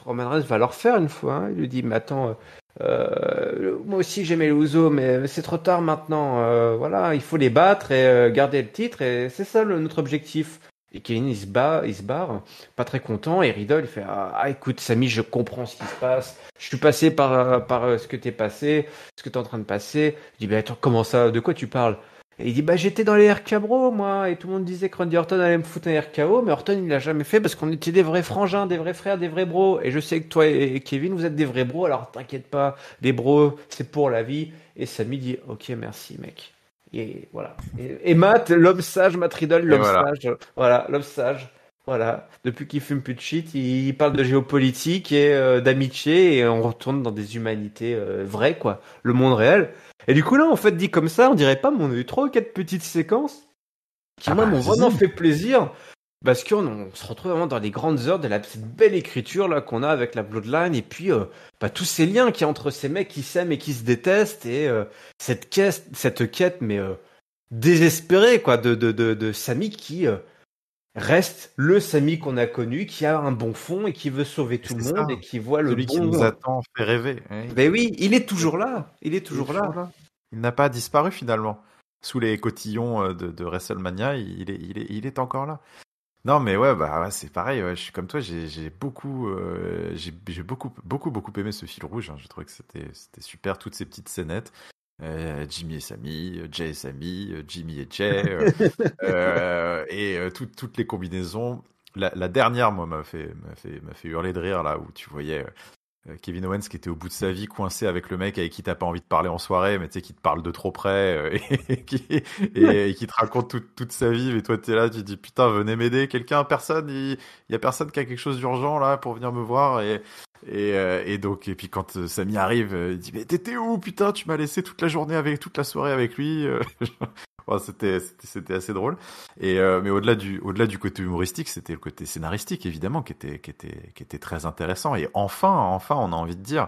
Roman Reigns va leur faire une fois. Hein. Il lui dit, mais attends, moi aussi j'aimais les Usos, mais c'est trop tard maintenant. Voilà, il faut les battre et garder le titre, et c'est ça notre objectif. Et Kevin il se barre, pas très content. Et Riddle il fait, écoute Sami, je comprends ce qui se passe. Je suis passé par ce que t'es passé, ce que t'es en train de passer. Je dis, attends, comment ça? De quoi tu parles? Et il dit, bah, j'étais dans les RK Bro, moi, et tout le monde disait que Randy Orton allait me foutre un RKO, mais Orton, il l'a jamais fait parce qu'on était des vrais frangins, des vrais frères, des vrais bros. Et je sais que toi et Kevin, vous êtes des vrais bros, alors t'inquiète pas, les bros, c'est pour la vie. Et Sami dit, ok, merci, mec. Et voilà. Et Matt, l'homme sage, Matt Riddle, Et l'homme voilà. sage. Voilà, l'homme sage. Voilà. Depuis qu'il fume plus de shit, il parle de géopolitique et d'amitié, et on retourne dans des humanités vraies, quoi. Le monde réel. Et du coup, là, en fait, dit comme ça, on dirait pas, mais on a eu 3 ou 4 petites séquences qui, Ah moi, bah, m'ont vraiment vas-y. fait plaisir. Parce qu'on se retrouve vraiment dans les grandes heures de cette belle écriture là qu'on a avec la Bloodline, et puis bah, tous ces liens qu'il y a entre ces mecs qui s'aiment et qui se détestent, et cette quête mais désespérée quoi de Sami qui reste le Sami qu'on a connu, qui a un bon fond et qui veut sauver tout le C'est monde ça. et qui voit le Celui qui nous bon. attend fait rêver. Ouais, Ben oui, il est toujours là. Il est il est toujours toujours là. là. Il n'a pas disparu finalement. Sous les cotillons de WrestleMania, il est encore là. Non, mais ouais, bah ouais, c'est pareil. Ouais, je suis comme toi. J'ai beaucoup, j'ai beaucoup aimé ce fil rouge. Hein. Je trouvais que c'était super, toutes ces petites scénettes. Jimmy et Sammy, Jay et Sammy, Jimmy et Jay, et toutes les combinaisons. La dernière, moi, m'a fait hurler de rire là où tu voyais Kevin Owens qui était au bout de sa vie coincé avec le mec avec qui t'as pas envie de parler en soirée, mais tu sais, qui te parle de trop près, et qui te raconte toute sa vie, mais toi t'es là, tu te dis putain, venez m'aider, quelqu'un, personne, il y a personne qui a quelque chose d'urgent là pour venir me voir, et puis quand Samy arrive, il dit mais t'étais où, putain, tu m'as laissé toute la soirée avec lui. Bon, c'était assez drôle. Mais au-delà du côté humoristique, c'était le côté scénaristique évidemment qui était très intéressant. Et enfin, on a envie de dire,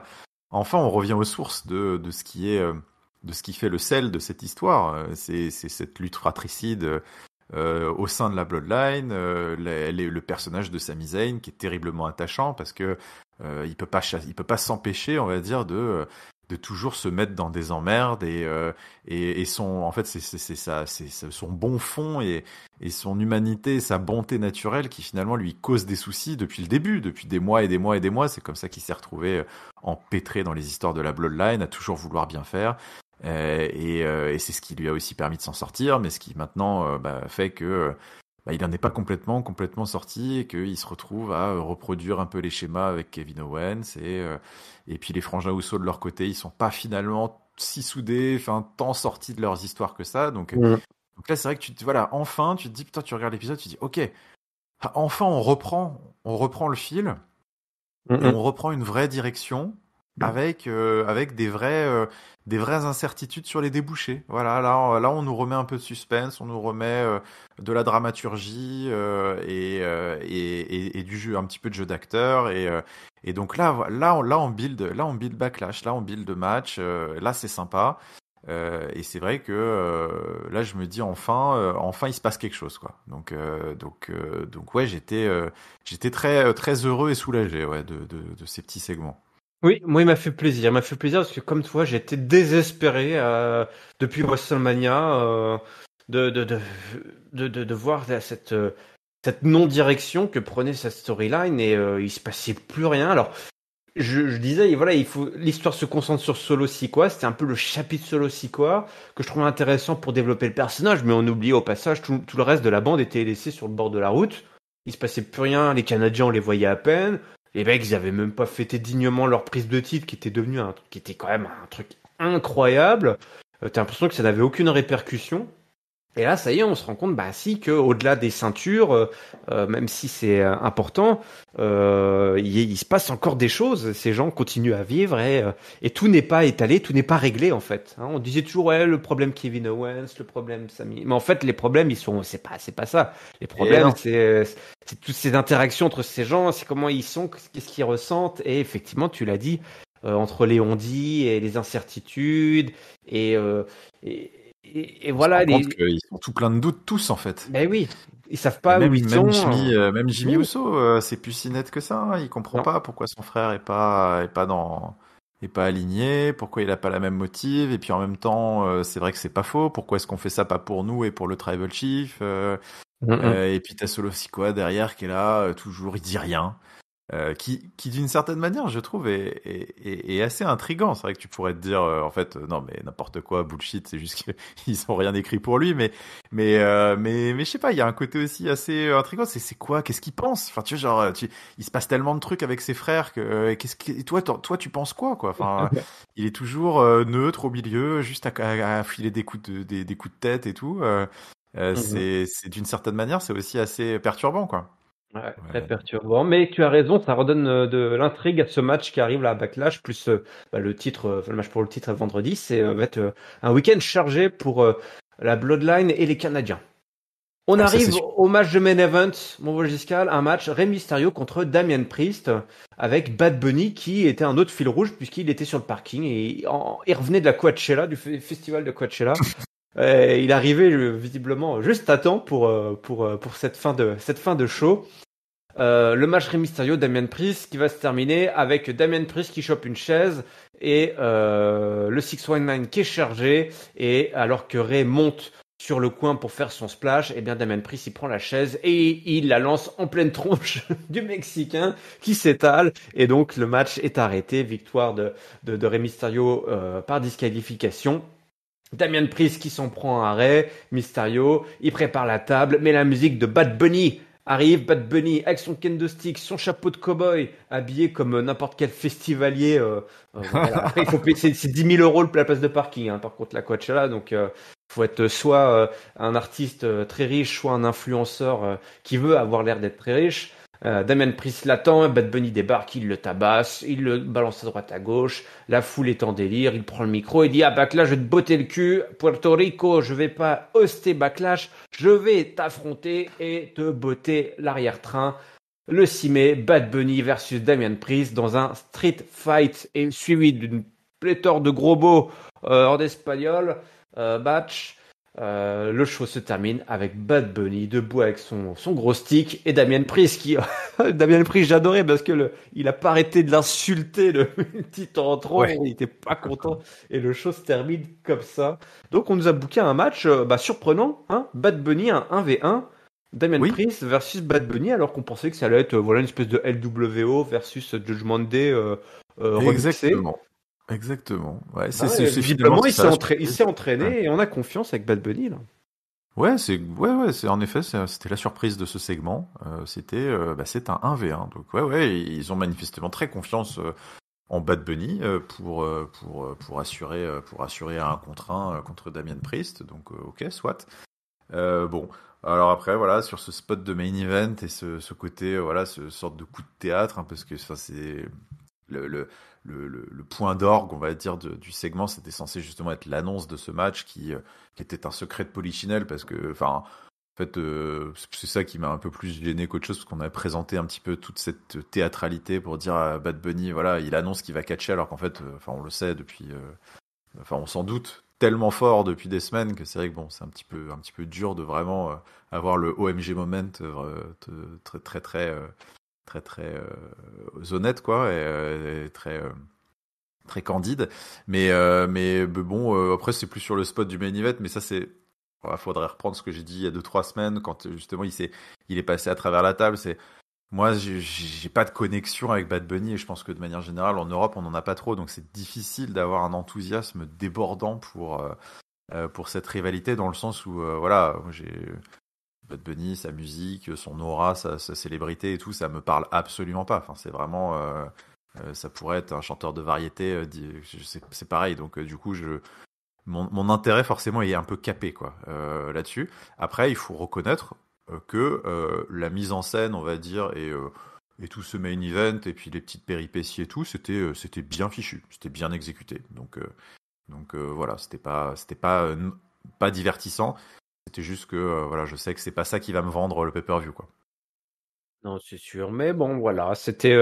enfin, on revient aux sources de ce qui fait le sel de cette histoire. C'est cette lutte fratricide au sein de la Bloodline, le personnage de Sami Zayn qui est terriblement attachant parce que il peut pas s'empêcher, on va dire, de toujours se mettre dans des emmerdes, et en fait c'est son bon fond et son humanité, sa bonté naturelle qui finalement lui cause des soucis depuis le début, depuis des mois et des mois et des mois. C'est comme ça qu'il s'est retrouvé empêtré dans les histoires de la Bloodline, à toujours vouloir bien faire. Et c'est ce qui lui a aussi permis de s'en sortir, mais ce qui maintenant fait que il n'en est pas complètement sorti, et qu'il se retrouve à reproduire un peu les schémas avec Kevin Owens, et puis les frangins Uso de leur côté, ils sont pas finalement si soudés, enfin tant sortis de leurs histoires que ça. Donc là c'est vrai que voilà, enfin tu te dis, putain, tu regardes l'épisode, tu te dis ok, enfin on reprend le fil, et on reprend une vraie direction avec des vraies incertitudes sur les débouchés. Voilà, là on nous remet un peu de suspense, on nous remet de la dramaturgie, et du jeu, un petit peu de jeu d'acteur, et donc là on build Backlash, là on build match, là c'est sympa. Et c'est vrai que là je me dis enfin il se passe quelque chose, quoi. Donc ouais, j'étais très très heureux et soulagé, ouais, de ces petits segments. Oui, moi il m'a fait plaisir. Il m'a fait plaisir parce que comme toi, j'étais désespéré depuis WrestleMania de voir cette non-direction que prenait cette storyline, et il se passait plus rien. Alors je disais, voilà, l'histoire se concentre sur Solo Sikoa. C'était un peu le chapitre Solo Sikoa que je trouvais intéressant pour développer le personnage, mais on oubliait au passage tout le reste de la bande était laissé sur le bord de la route. Il se passait plus rien. Les Canadiens, on les voyait à peine. Les mecs, ils avaient même pas fêté dignement leur prise de titre, qui était devenu qui était quand même un truc incroyable. T'as l'impression que ça n'avait aucune répercussion. Et là, ça y est, on se rend compte, bah si, que au-delà des ceintures, même si c'est important, il se passe encore des choses. Ces gens continuent à vivre, et tout n'est pas étalé, tout n'est pas réglé en fait. Hein, on disait toujours, ouais, le problème Kevin Owens, le problème Sami, mais en fait, les problèmes, c'est pas ça. Les problèmes, c'est toutes ces interactions entre ces gens, c'est comment ils sont, qu'est-ce qu'ils ressentent, et effectivement, tu l'as dit, entre les on-dit et les incertitudes, et et On se voilà, rend compte qu'ils sont tout plein de doutes, tous, en fait. ben oui, ils savent Et pas où ils sont. même Jimmy Oui. Uso, c'est plus si net que ça. Hein. Il comprend Non. pas pourquoi son frère est pas aligné, pourquoi il a pas la même motive. Et puis en même temps, c'est vrai que c'est pas faux. Pourquoi est-ce qu'on fait ça pas pour nous et pour le Tribal Chief. Mm, mm. Et puis t'as Solo Sikoa derrière qui est là, toujours, il dit rien. qui d'une certaine manière, je trouve, est assez intriguant. C'est vrai que tu pourrais te dire, en fait, non, mais n'importe quoi, bullshit, c'est juste qu'ils ont rien écrit pour lui, mais je sais pas, il y a un côté aussi assez intriguant. C'est quoi, qu'est-ce qu'il pense? Enfin, tu vois, genre, il se passe tellement de trucs avec ses frères que, toi, tu penses quoi? Enfin, il est toujours neutre au milieu, juste à filer des des coups de tête et tout. C'est d'une certaine manière, c'est aussi assez perturbant, quoi. Ouais, très Ouais. perturbant. Mais tu as raison, ça redonne de l'intrigue à ce match qui arrive là à Backlash, plus le titre, le match pour le titre à vendredi. C'est va être un week-end chargé pour la Bloodline et les Canadiens. On Ah, ça, c'est arrive sûr. au match de main event, mon beau Giscal, un match Rey Mysterio contre Damian Priest avec Bad Bunny qui était un autre fil rouge puisqu'il était sur le parking et il revenait de la Coachella, du festival de Coachella. Il arrivait visiblement juste à temps pour cette fin de show. Le match Rey Mysterio, Damian Priest qui va se terminer avec Damian Priest qui chope une chaise et le 619 qui est chargé et alors que Rey monte sur le coin pour faire son splash, et bien Damian Priest il prend la chaise et il la lance en pleine tronche du Mexicain qui s'étale et donc le match est arrêté, victoire de Rey Mysterio par disqualification. Damian Priest qui s'en prend à Rey Mysterio, il prépare la table, mais la musique de Bad Bunny arrive. Bad Bunny avec son kendo stick, son chapeau de cow-boy, habillé comme n'importe quel festivalier. Voilà. Après, il faut payer, c'est 10 000 euros la place de parking, hein, par contre la Coachella, donc faut être soit un artiste très riche, soit un influenceur qui veut avoir l'air d'être très riche. Damian Priest l'attend, Bad Bunny débarque, il le tabasse, il le balance à droite à gauche, la foule est en délire, il prend le micro, il dit Backlash, je vais te botter le cul, Puerto Rico, je vais pas hoster Backlash, je vais t'affronter et te botter l'arrière-train. Le 6 mai, Bad Bunny versus Damian Priest dans un street fight et suivi d'une pléthore de gros mots en espagnol, match. Le show se termine avec Bad Bunny debout avec son gros stick et Damian Priest qui Damian Priest j'adorais parce que il a pas arrêté de l'insulter le petit entron, Ouais. il était pas content et le show se termine comme ça. Donc on nous a booké un match surprenant, hein, Bad Bunny un 1v1 Damian Oui, Priest versus Bad Bunny alors qu'on pensait que ça allait être voilà une espèce de LWO versus Judgment Day remixé. exactement. Exactement. Ouais, Bah c'est finalement visiblement ça. il s'est Ouais. entraîné et on a confiance avec Bad Bunny là. Ouais, c'est en effet, c'était la surprise de ce segment. C'est un 1v1. Donc ouais, ils ont manifestement très confiance en Bad Bunny pour assurer un contre 1 contre Damian Priest. Donc ok, soit. Bon, alors après voilà sur ce spot de main event et ce côté voilà ce sorte de coup de théâtre hein, parce que ça c'est le, le, le point d'orgue, on va dire, du segment, c'était censé justement être l'annonce de ce match qui était un secret de Polichinelle parce que, enfin, en fait, c'est ça qui m'a un peu plus gêné qu'autre chose parce qu'on a présenté un petit peu toute cette théâtralité pour dire à Bad Bunny, voilà, il annonce qu'il va catcher alors qu'en fait, enfin, on le sait depuis, enfin, on s'en doute tellement fort depuis des semaines que c'est vrai que bon, c'est un petit peu dur de vraiment avoir le OMG moment très très très honnête quoi et très très candide mais bon après c'est plus sur le spot du main event mais ça c'est faudrait reprendre ce que j'ai dit il y a 2-3 semaines quand justement il est passé à travers la table c'est moi j'ai pas de connexion avec Bad Bunny et je pense que de manière générale en Europe on en a pas trop donc c'est difficile d'avoir un enthousiasme débordant pour cette rivalité dans le sens où voilà moi j'ai Bad Bunny, sa musique, son aura, sa célébrité et tout, ça me parle absolument pas. Enfin, c'est vraiment, ça pourrait être un chanteur de variété, c'est pareil. Donc, du coup, mon intérêt forcément est un peu capé quoi là-dessus. Après, il faut reconnaître que la mise en scène, on va dire, et tout ce main event et puis les petites péripéties et tout, c'était bien fichu, c'était bien exécuté. Donc voilà, pas divertissant. C'était juste que voilà, je sais que c'est pas ça qui va me vendre le pay-per-view quoi. Non, c'est sûr, mais bon, voilà, c'était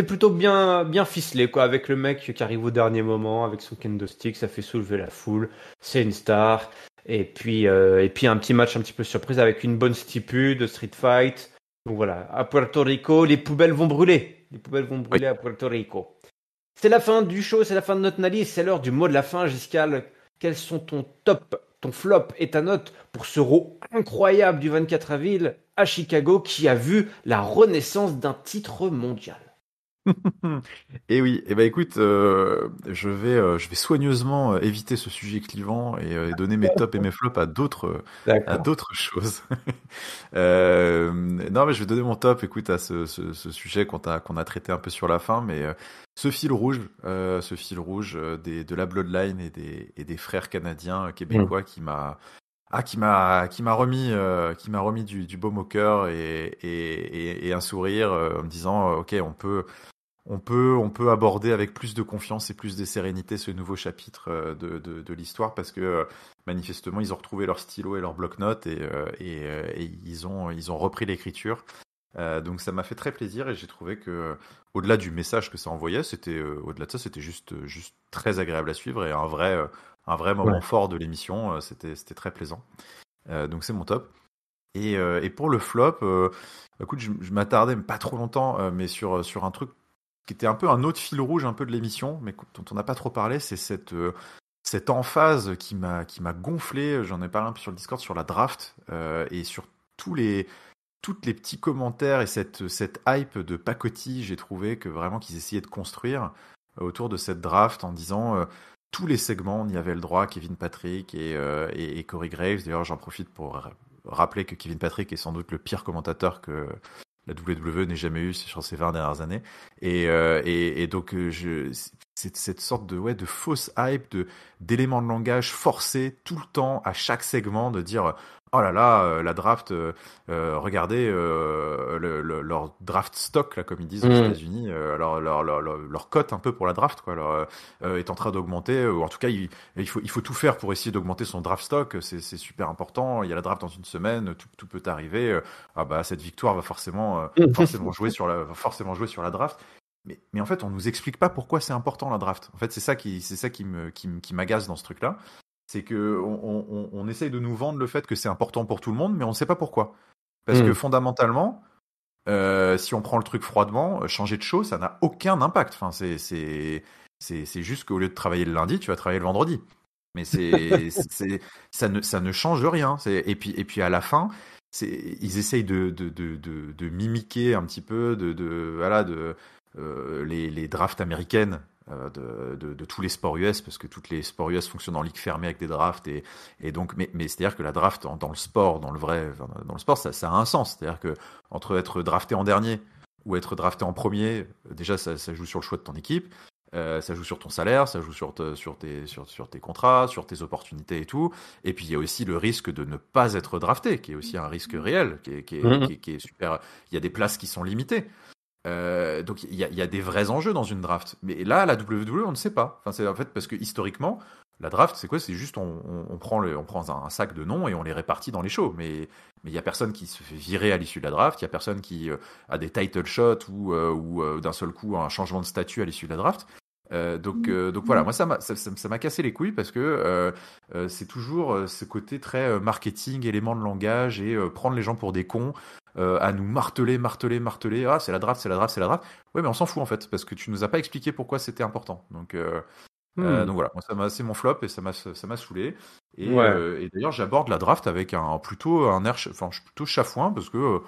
plutôt bien ficelé quoi, avec le mec qui arrive au dernier moment avec son kendo stick, ça fait soulever la foule, c'est une star, et puis un petit match un petit peu surprise avec une bonne stipu de street fight. Donc voilà, à Puerto Rico, les poubelles vont Oui. brûler à Puerto Rico. C'est la fin du show, c'est la fin de notre analyse, c'est l'heure du mot de la fin, Giscal. Quels sont ton top ton flop et ta note pour ce Raw incroyable du 24 avril à Chicago qui a vu la renaissance d'un titre mondial. Et oui, et ben écoute, je vais soigneusement éviter ce sujet clivant et donner mes tops et mes flops à D'accord. d'autres choses. Non, mais je vais donner mon top, écoute, à ce sujet qu'on a traité un peu sur la fin, mais ce fil rouge de la Bloodline et des frères canadiens Mm. québécois qui m'a remis du baume au cœur et un sourire en me disant, ok, on peut aborder avec plus de confiance et plus de sérénité ce nouveau chapitre de l'histoire parce que manifestement ils ont retrouvé leur stylo et leur bloc-notes et ils ont repris l'écriture. Donc ça m'a fait très plaisir et j'ai trouvé que au-delà du message que ça envoyait, au-delà de ça, c'était juste très agréable à suivre et un vrai moment Ouais. fort de l'émission. C'était très plaisant. Donc c'est mon top. Et pour le flop, écoute, je m'attardais mais pas trop longtemps, mais sur un truc qui était un peu un autre fil rouge un peu de l'émission, mais dont on n'a pas trop parlé, c'est cette emphase qui m'a gonflé. J'en ai parlé un peu sur le Discord sur la draft et sur toutes les petits commentaires et cette hype de pacotille. J'ai trouvé que vraiment qu'ils essayaient de construire autour de cette draft en disant tous les segments, on y avait le droit, Kevin Patrick et Corey Graves. D'ailleurs, j'en profite pour rappeler que Kevin Patrick est sans doute le pire commentateur que la WWE n'ait jamais eu sur ces 20 dernières années. Et donc, c'est cette sorte de fausse hype, d'éléments de langage forcés tout le temps, à chaque segment, de dire oh là là, la draft, regardez leur draft stock, là, comme ils disent aux Mm. États-Unis, leur cote un peu pour la draft, quoi, est en train d'augmenter, ou en tout cas, il faut tout faire pour essayer d'augmenter son draft stock, c'est super important. Il y a la draft dans une semaine, tout peut arriver. Ah bah, cette victoire va forcément jouer sur la draft. Mais en fait, on nous explique pas pourquoi c'est important la draft. En fait, c'est ça qui m'agace dans ce truc-là. C'est que on essaye de nous vendre le fait que c'est important pour tout le monde, mais on ne sait pas pourquoi. Parce que Mm. fondamentalement, si on prend le truc froidement, changer de show, ça n'a aucun impact. Enfin, c'est juste qu'au lieu de travailler le lundi, tu vas travailler le vendredi. Mais ça ne change rien. Et puis à la fin, ils essayent de mimiquer un petit peu voilà, les drafts américaines de tous les sports US, parce que toutes les sports US fonctionnent en ligue fermée avec des drafts et donc mais c'est-à-dire que la draft dans le sport, dans le sport, ça a un sens. C'est-à-dire que entre être drafté en dernier ou être drafté en premier, déjà ça joue sur le choix de ton équipe. Ça joue sur ton salaire, ça joue sur tes contrats, sur tes opportunités et tout. Et puis il y a aussi le risque de ne pas être drafté, qui est aussi un risque réel, Mm. qui est super. Il y a des places qui sont limitées. Donc il y a des vrais enjeux dans une draft. Mais là, la WWE, on ne sait pas. Enfin, c'est en fait parce que historiquement, la draft, c'est quoi? C'est juste on prend un sac de noms et on les répartit dans les shows. Mais il y a personne qui se fait virer à l'issue de la draft. Il y a personne qui a des title shots ou d'un seul coup un changement de statut à l'issue de la draft. Donc voilà, moi ça m'a cassé les couilles parce que c'est toujours ce côté très marketing, élément de langage et prendre les gens pour des cons, à nous marteler. Ah, c'est la draft, c'est la draft, c'est la draft. Ouais, mais on s'en fout en fait parce que tu nous as pas expliqué pourquoi c'était important. Donc Mm. voilà, moi c'est mon flop et ça m'a saoulé. Et, Ouais. euh, et d'ailleurs j'aborde la draft avec plutôt un air, enfin je suis plutôt chafouin parce que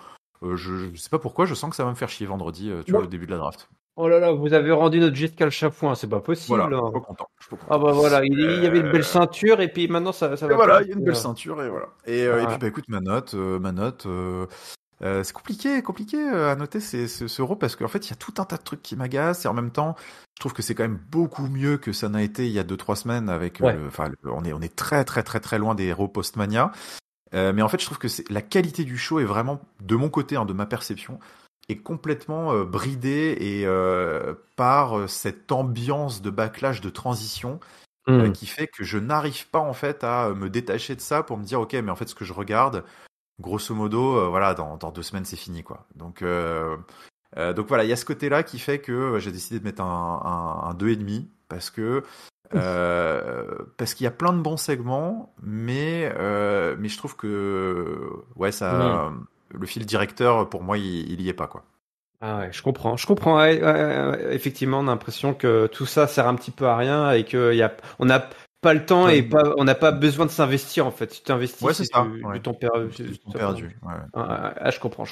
je sais pas pourquoi, je sens que ça va me faire chier vendredi, tu vois, Bon. au début de la draft. Oh là là, vous avez rendu notre Giscard le Chafouin, c'est pas Voilà, possible, je suis hein. pas content, je suis pas Ah content. bah voilà, il y avait une belle Euh, ceinture et puis maintenant ça Et va pas voilà, du il y a une tout, belle là. ceinture et voilà. Et puis Ah, bah écoute, ma note, c'est compliqué à noter ce Raw parce qu'en fait il y a tout un tas de trucs qui m'agacent et en même temps je trouve que c'est quand même beaucoup mieux que ça n'a été il y a 2-3 semaines avec ouais. on est très très très très loin des Raw post-Mania. Mais en fait je trouve que la qualité du show est vraiment de mon côté, hein, de ma perception, est complètement bridée et par cette ambiance de backlash de transition Mm. qui fait que je n'arrive pas en fait à me détacher de ça pour me dire ok, mais en fait ce que je regarde, grosso modo, voilà, dans 2 semaines c'est fini quoi. Donc voilà, il y a ce côté-là qui fait que j'ai décidé de mettre un 2,5 parce qu'il y a plein de bons segments, mais je trouve que ouais, Mm. le fil directeur pour moi il y est pas quoi. Ah ouais, je comprends. Ouais, ouais, ouais, ouais. Effectivement, on a l'impression que tout ça sert un petit peu à rien et que on a pas le temps Ouais. et on n'a pas besoin de s'investir en fait. Si tu investis, Ouais, c'est ça. du temps perdu. Du temps perdu. Ouais. Je comprends.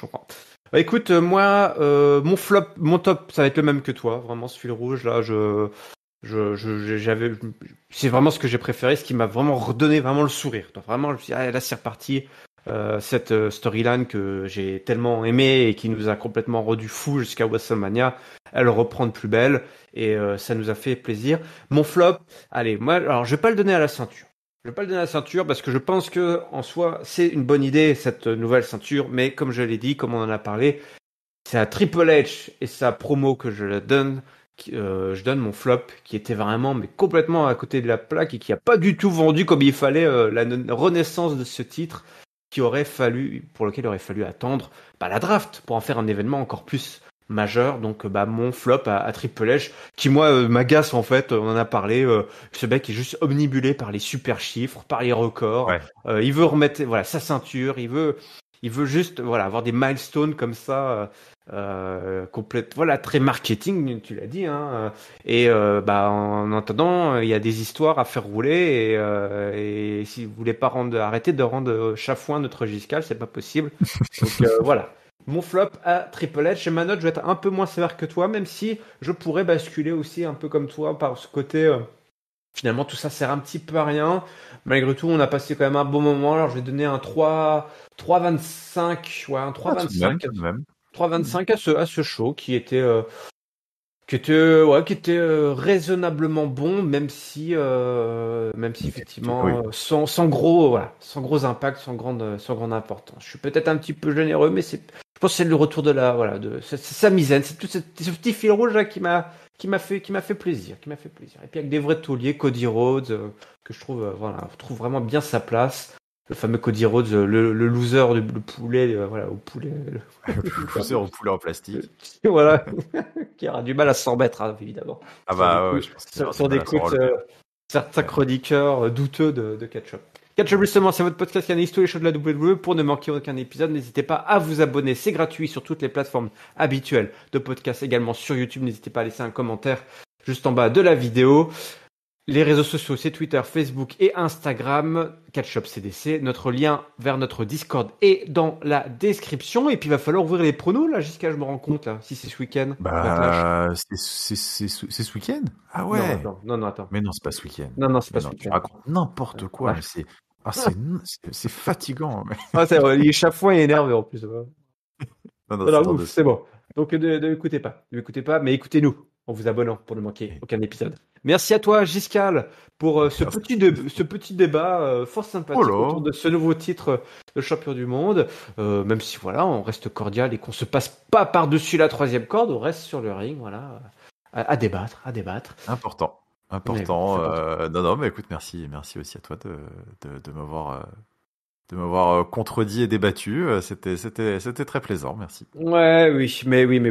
Bah, écoute, moi, mon flop, mon top, ça va être le même que toi. Vraiment, ce fil rouge là, c'est vraiment ce que j'ai préféré, ce qui m'a vraiment redonné vraiment le sourire. Donc, vraiment, je me suis dit, ah, là c'est reparti. Cette storyline que j'ai tellement aimée et qui nous a complètement rendu fou jusqu'à WrestleMania, elle reprend de plus belle et ça nous a fait plaisir. Mon flop, allez, moi, alors je vais pas le donner à la ceinture. Je vais pas le donner à la ceinture parce que je pense que en soi c'est une bonne idée cette nouvelle ceinture, mais comme je l'ai dit, comme on en a parlé, c'est à Triple H et sa promo que je la donne. Je donne mon flop qui était vraiment mais complètement à côté de la plaque et qui a pas du tout vendu comme il fallait la renaissance de ce titre pour lequel il aurait fallu attendre la draft pour en faire un événement encore plus majeur. Donc mon flop à Triple H qui moi m'agace en fait, on en a parlé, ce mec est juste omnibulé par les super chiffres, par les records. Ouais. Il veut remettre sa ceinture, il veut juste avoir des milestones comme ça complète, très marketing, tu l'as dit, hein. Et en attendant, il y a des histoires à faire rouler et si vous voulez pas arrêter de rendre chafouin notre Giscal, c'est pas possible. Donc voilà. Mon flop à Triple H, et ma note, je vais être un peu moins sévère que toi, même si je pourrais basculer aussi un peu comme toi par ce côté. Finalement, tout ça sert un petit peu à rien. Malgré tout, on a passé quand même un bon moment. Alors, je vais donner un 3,25. Ouais, un 3,25. Tout de même. 3,25 à ce show qui était raisonnablement bon, même si effectivement sans gros impact, sans grande importance. Je suis peut-être un petit peu généreux, mais je pense que c'est le retour de sa misaine, c'est ce petit fil rouge là qui m'a fait plaisir, Et puis avec des vrais tauliers, Cody Rhodes, que je trouve trouve vraiment bien sa place. Le fameux Cody Rhodes, le loser le poulet, au poulet. Le loser au poulet en plastique. Voilà, qui aura du mal à s'en remettre, hein, évidemment. Ah bah ouais, je pense qu'il Sur des coups certains chroniqueurs douteux de Catch-Up. Catch-Up, justement, c'est votre podcast qui analyse tous les shows de la WWE. Pour ne manquer aucun épisode, n'hésitez pas à vous abonner. C'est gratuit sur toutes les plateformes habituelles de podcast, également sur YouTube. N'hésitez pas à laisser un commentaire juste en bas de la vidéo. Les réseaux sociaux, c'est Twitter, Facebook et Instagram. Catch-Up CDC. Notre lien vers notre Discord est dans la description. Et puis, il va falloir ouvrir les pronos, là, jusqu'à je me rends compte, là, si c'est ce week-end. C'est ce week-end? Ah ouais. Non, attends. Mais non, c'est pas ce week-end. Non, c'est pas ce week-end. Tu racontes n'importe quoi, mais c'est fatigant. Il est chafouin et énervé, en plus. Non, c'est bon. Donc, ne l'écoutez pas. Mais écoutez-nous en vous abonnant pour ne manquer aucun épisode. Merci à toi, Giscal, pour ce petit débat fort sympathique autour de ce nouveau titre de champion du monde. Même si, on reste cordial et qu'on se passe pas par-dessus la troisième corde, on reste sur le ring, à débattre. Important. Non, mais écoute, merci aussi à toi de m'avoir contredit et débattu. C'était très plaisant, merci. Ouais, oui, mais oui,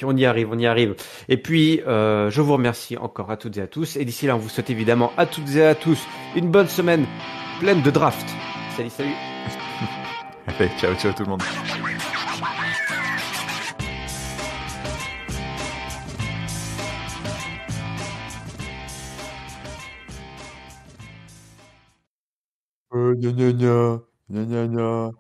on y arrive. Et puis, je vous remercie encore à toutes et à tous. Et d'ici là, on vous souhaite évidemment à toutes et à tous une bonne semaine pleine de draft. Salut. Allez, ciao tout le monde. Gna.